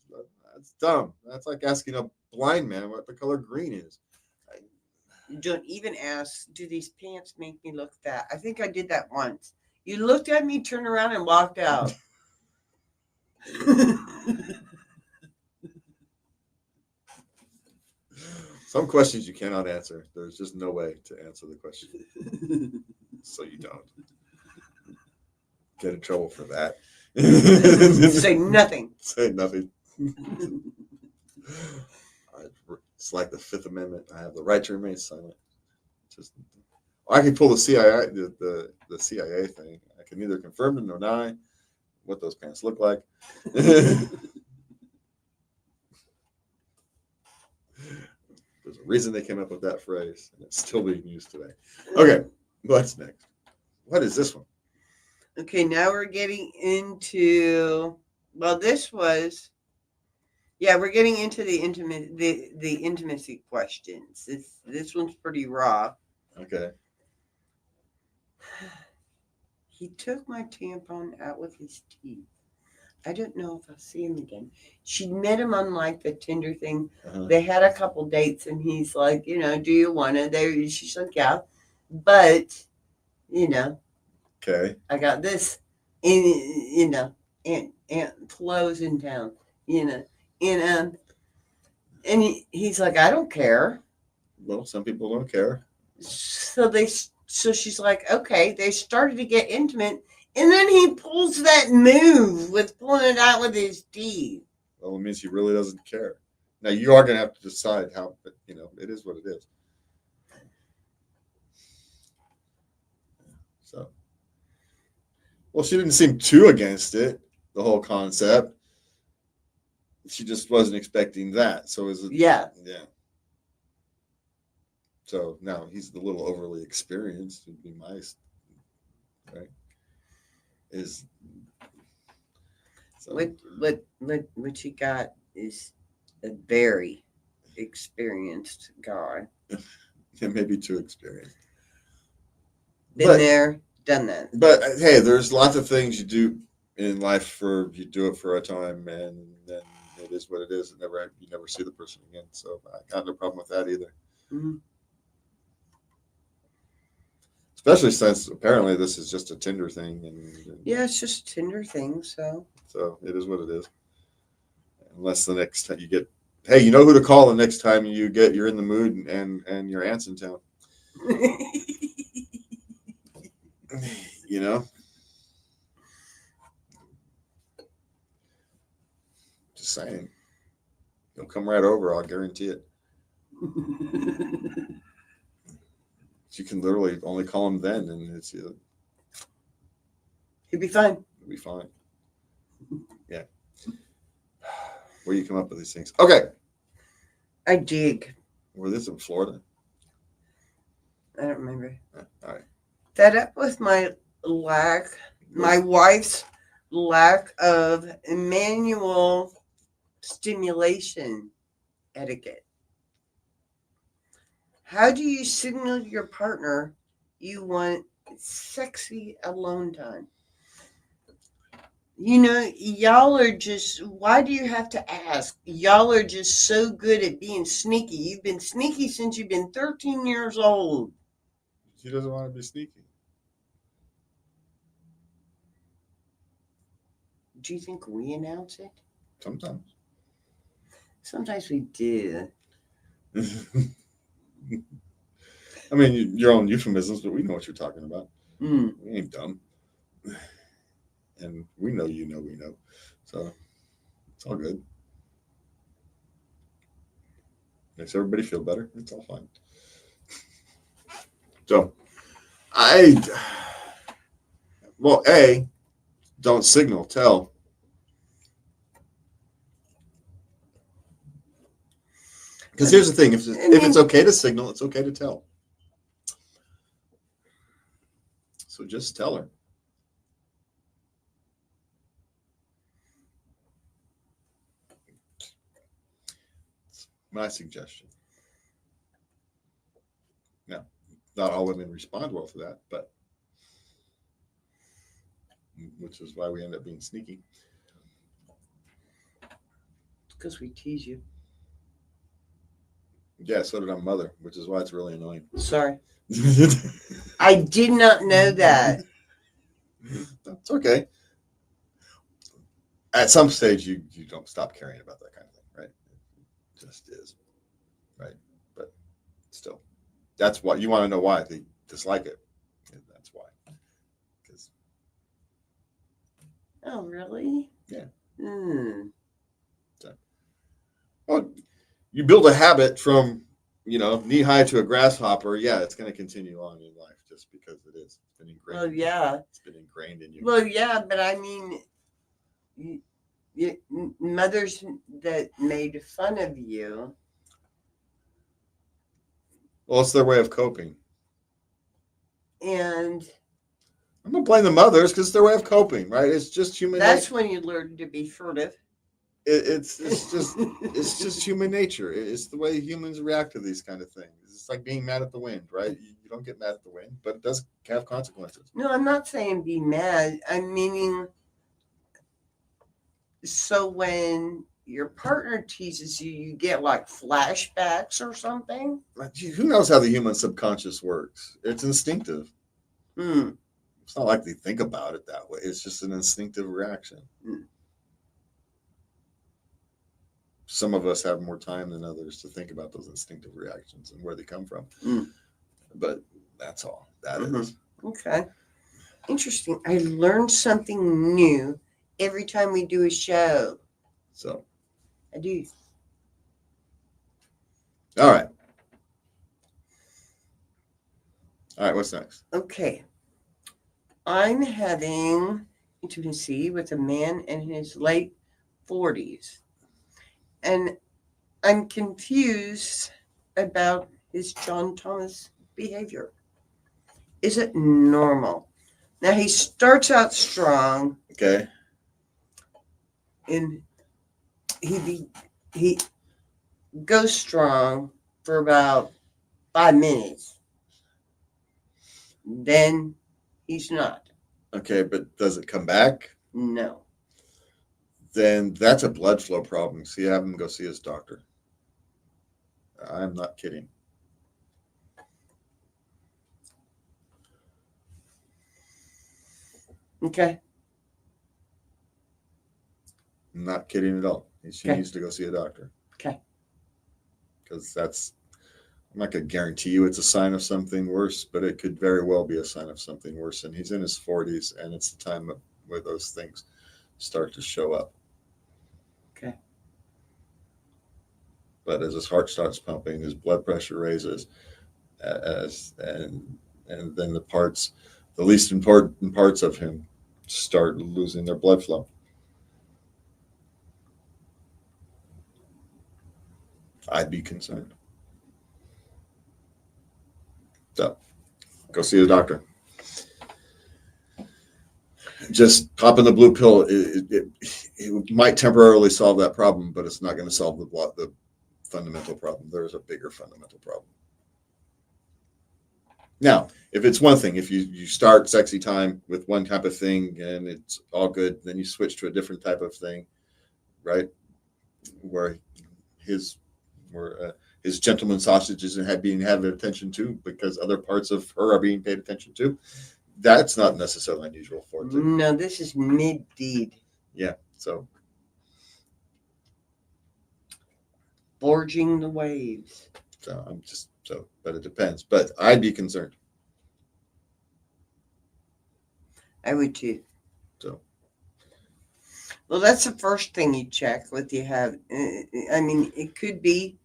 That's dumb. That's like asking a blind man what the color green is. Don't even ask, do these pants make me look fat? I think I did that once. You looked at me, turned around, and walked out. Some questions you cannot answer. There's just no way to answer the question. So you don't get in trouble for that. Say nothing. Say nothing. It's like the Fifth Amendment. I have the right to remain silent. Just, I can pull the CIA, the CIA thing. I can neither confirm nor deny what those pants look like. There's a reason they came up with that phrase, and it's still being used today. Okay, what's next? What is this one? Okay, now we're getting into, well, we're getting into the intimacy questions. This one's pretty raw. Okay. He took my tampon out with his teeth. I don't know if I'll see him again. She met him on like the Tinder thing. Uh-huh. They had a couple dates, and he's like, do you want to? She's like, yeah, but Okay. I got this, and and clothes in town, and he's like, I don't care. Well, some people don't care. So she's like, okay. They started to get intimate, and then he pulls that move with pulling it out with his teeth. Well, it means he really doesn't care. Now you are going to have to decide how, but it is what it is. So, well, she didn't seem too against it, the whole concept. She just wasn't expecting that. So is it? Yeah. Yeah. So now he's a little overly experienced. Would be my right. Is so, what you got is a very experienced guy. It may be too experienced. Been there, done that. But hey, there's lots of things you do in life you do it for a time, and then it is what it is. You never see the person again. So I got no problem with that either. Mm-hmm. Especially since apparently this is just a Tinder thing, and Yeah, it's just a Tinder thing. So it is what it is. Unless the next time you get, hey, you know who to call the next time you're in the mood and your aunt's in town. You know, just saying, he'll come right over. I'll guarantee it. You can literally only call him then, and he'll be fine. It'll be fine. Yeah. Where you come up with these things? Okay. I dig. Were this in Florida? I don't remember. All right. Fed up with my wife's lack of manual stimulation etiquette. How do you signal your partner you want sexy alone time? You know, y'all are just, why do you have to ask? Y'all are just so good at being sneaky. You've been sneaky since you've been 13 years old. She doesn't want to be sneaky. Do you think we announce it? Sometimes. Sometimes we do. I mean, your own euphemisms, but we know what you're talking about. Mm. We ain't dumb. And we know we know. So it's all good. Makes everybody feel better. It's all fine. So don't signal, tell. Because here's the thing, if it's okay to signal, it's okay to tell. So just tell her. My suggestion. Now, not all women respond well to that, but which is why we end up being sneaky. Because we tease you. Yeah, so did our mother, which is why it's really annoying. Sorry. I did not know that. That's okay. At some stage, you don't stop caring about that kind of thing, right? It just is, right? But still, that's why you want to know why they dislike it. That's why. Because. Oh, really? Yeah. So, well, you build a habit from knee high to a grasshopper. Yeah, it's going to continue on in life just because it is. It's been ingrained. Well, yeah. It's been ingrained in you. Well, yeah, but I mean, mothers that made fun of you. Well, it's their way of coping. And I'm going to blame the mothers because it's their way of coping, right? It's just human nature. That's when you learn to be furtive. It's just human nature. It's the way humans react to these kind of things. It's like being mad at the wind, right? You don't get mad at the wind, but it does have consequences. No, I'm not saying be mad. I'm meaning, so when your partner teases you, you get like flashbacks or something? Who knows how the human subconscious works? It's instinctive. It's not like they think about it that way. It's just an instinctive reaction. Some of us have more time than others to think about those instinctive reactions and where they come from. But that's all. That is. Okay. Interesting. I learned something new every time we do a show. So. I do. All right. What's next? Okay. I'm having intimacy with a man in his late 40s. And I'm confused about his John Thomas behavior. Is it normal? Now, he starts out strong. Okay. And he goes strong for about 5 minutes, then he's not. Okay, but does it come back? No. Then that's a blood flow problem. See, have him go see his doctor. I'm not kidding. Okay. I'm not kidding at all. She Okay. needs to go see a doctor. Okay. Because I'm not going to guarantee you it's a sign of something worse, but it could very well be a sign of something worse. And he's in his 40s, and it's the time where those things start to show up. Okay. But as his heart starts pumping, his blood pressure raises, and then the least important parts of him start losing their blood flow. I'd be concerned. So, go see the doctor. Just popping the blue pill, it might temporarily solve that problem, but it's not going to solve the fundamental problem. There's a bigger fundamental problem. Now, if it's one thing, if you start sexy time with one type of thing and it's all good, then you switch to a different type of thing, right? Where his gentleman sausages and being had attention to because other parts of her are being paid attention to. That's not necessarily unusual for it. No, this is mid-deed. Yeah, so. Forging the waves. So but it depends. But I'd be concerned. I would too. So. Well, that's the first thing you check what you have. I mean, it could be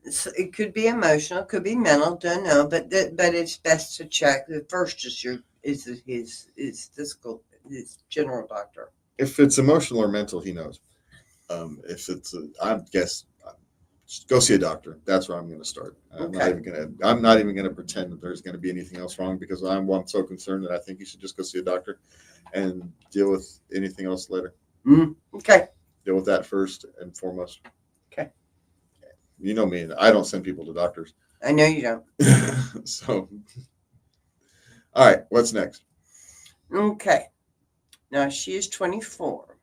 emotional, it could be mental, don't know, but it's best to check. The first is his physical, his general doctor. If it's emotional or mental, he knows. If it's, I guess, go see a doctor. That's where I'm going to start. I'm not even going to pretend that there's going to be anything else wrong because I'm so concerned that I think you should just go see a doctor and deal with anything else later. Okay. Deal with that first and foremost. Okay. You know me, I don't send people to doctors. I know you don't. So, all right, what's next? Okay. Now she is 24.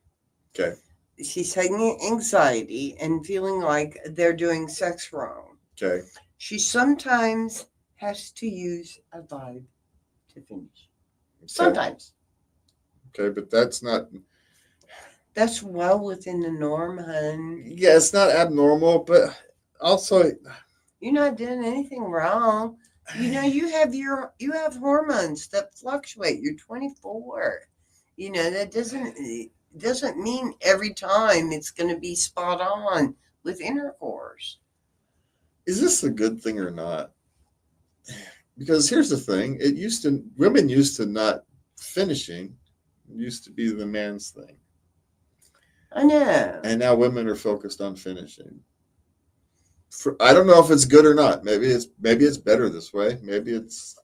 Okay. She's having anxiety and feeling like they're doing sex wrong. Okay. She sometimes has to use a vibe to finish. Okay. Sometimes. Okay, but that's well within the norm, hun. Yeah, it's not abnormal, but also you're not doing anything wrong. You know, you have hormones that fluctuate. You're 24. You know, that doesn't mean every time it's going to be spot on with intercourse. Is this a good thing or not? Because here's the thing. Women used to not finishing used to be the man's thing. I know. And now women are focused on finishing. I don't know if it's good or not. Maybe it's better this way. Maybe it's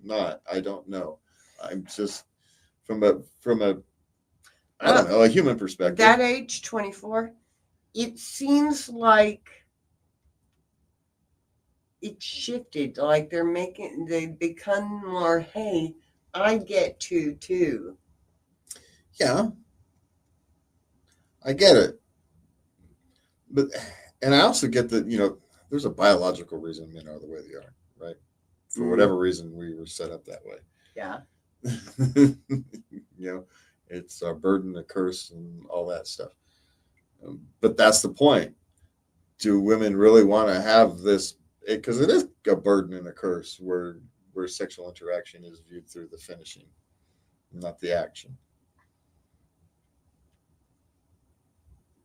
not. I don't know. I'm just from a human perspective. That age, 24, it seems like it shifted. Like they've become more, hey, I get to too. Yeah. I get it. And I also get that, there's a biological reason men are the way they are, right? For whatever reason, we were set up that way. Yeah. It's a burden, a curse, and all that stuff. But that's the point. Do women really want to have this? Because it is a burden and a curse where sexual interaction is viewed through the finishing, not the action.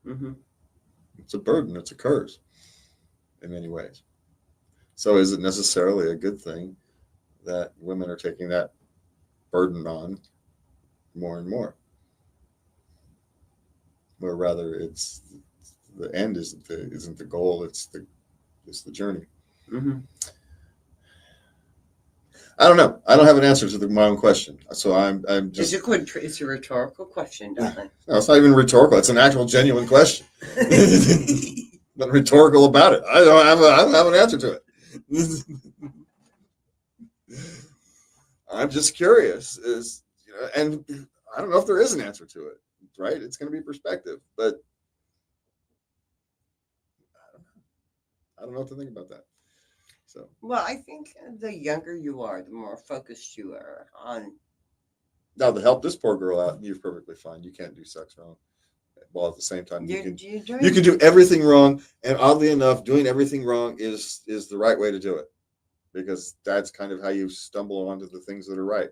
Mm-hmm. It's a burden. It's a curse in many ways. So is it necessarily a good thing that women are taking that burden on more and more? Or rather, it's the end isn't the goal. It's the journey. Mm-hmm. I don't know. I don't have an answer to my own question. So I'm just. It's a rhetorical question, darling. No, it's not even rhetorical. It's an actual, genuine question. Nothing rhetorical about it. I don't have an answer to it. I'm just curious, and I don't know if there is an answer to it, right? It's going to be perspective, but I don't know what to think about that. So, Well, I think the younger you are, the more focused you are on. now to help this poor girl out, you're perfectly fine. You can't do sex wrong. While at the same time, You're you doing. can do everything wrong, and oddly enough, doing everything wrong is the right way to do it, because that's kind of how you stumble onto the things that are right.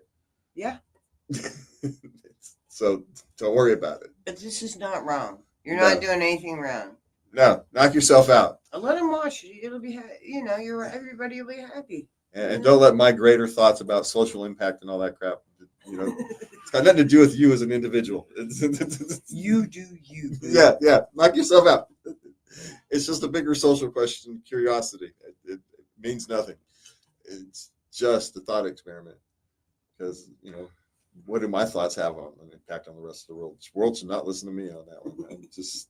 Yeah, So don't worry about it. but this is not wrong. You're No. not doing anything wrong. No, knock yourself out, Let them watch it. It'll be, everybody will be happy. and don't let my greater thoughts about social impact and all that crap. It's got nothing to do with you as an individual. You do you. Yeah, knock yourself out. It's just a bigger social question, curiosity. It means nothing. It's just a thought experiment, because what do my thoughts have on an impact on the rest of the world? The world should not listen to me on that one. I'm just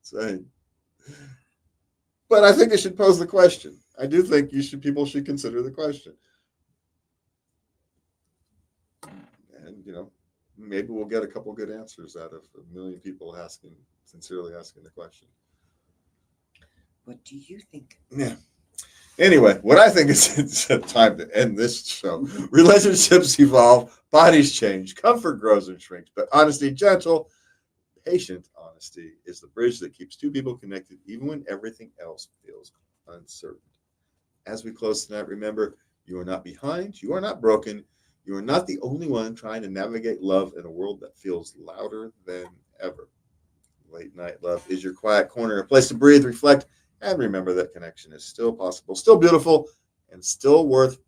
saying. But I think they should pose the question. I do think people should consider the question. And maybe we'll get a couple good answers out of a million people sincerely asking the question. What do you think? Yeah. Anyway, what I think is it's time to end this show. Relationships evolve, bodies change, comfort grows and shrinks, but honesty, gentle, patient honesty is the bridge that keeps two people connected even when everything else feels uncertain. As we close tonight, remember, you are not behind, you are not broken, you are not the only one trying to navigate love in a world that feels louder than ever. Late Night Love is your quiet corner, a place to breathe, reflect, and remember that connection is still possible, still beautiful, and still worth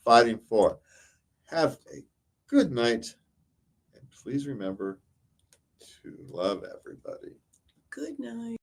fighting for. Have a good night, and please remember to love everybody. Good night.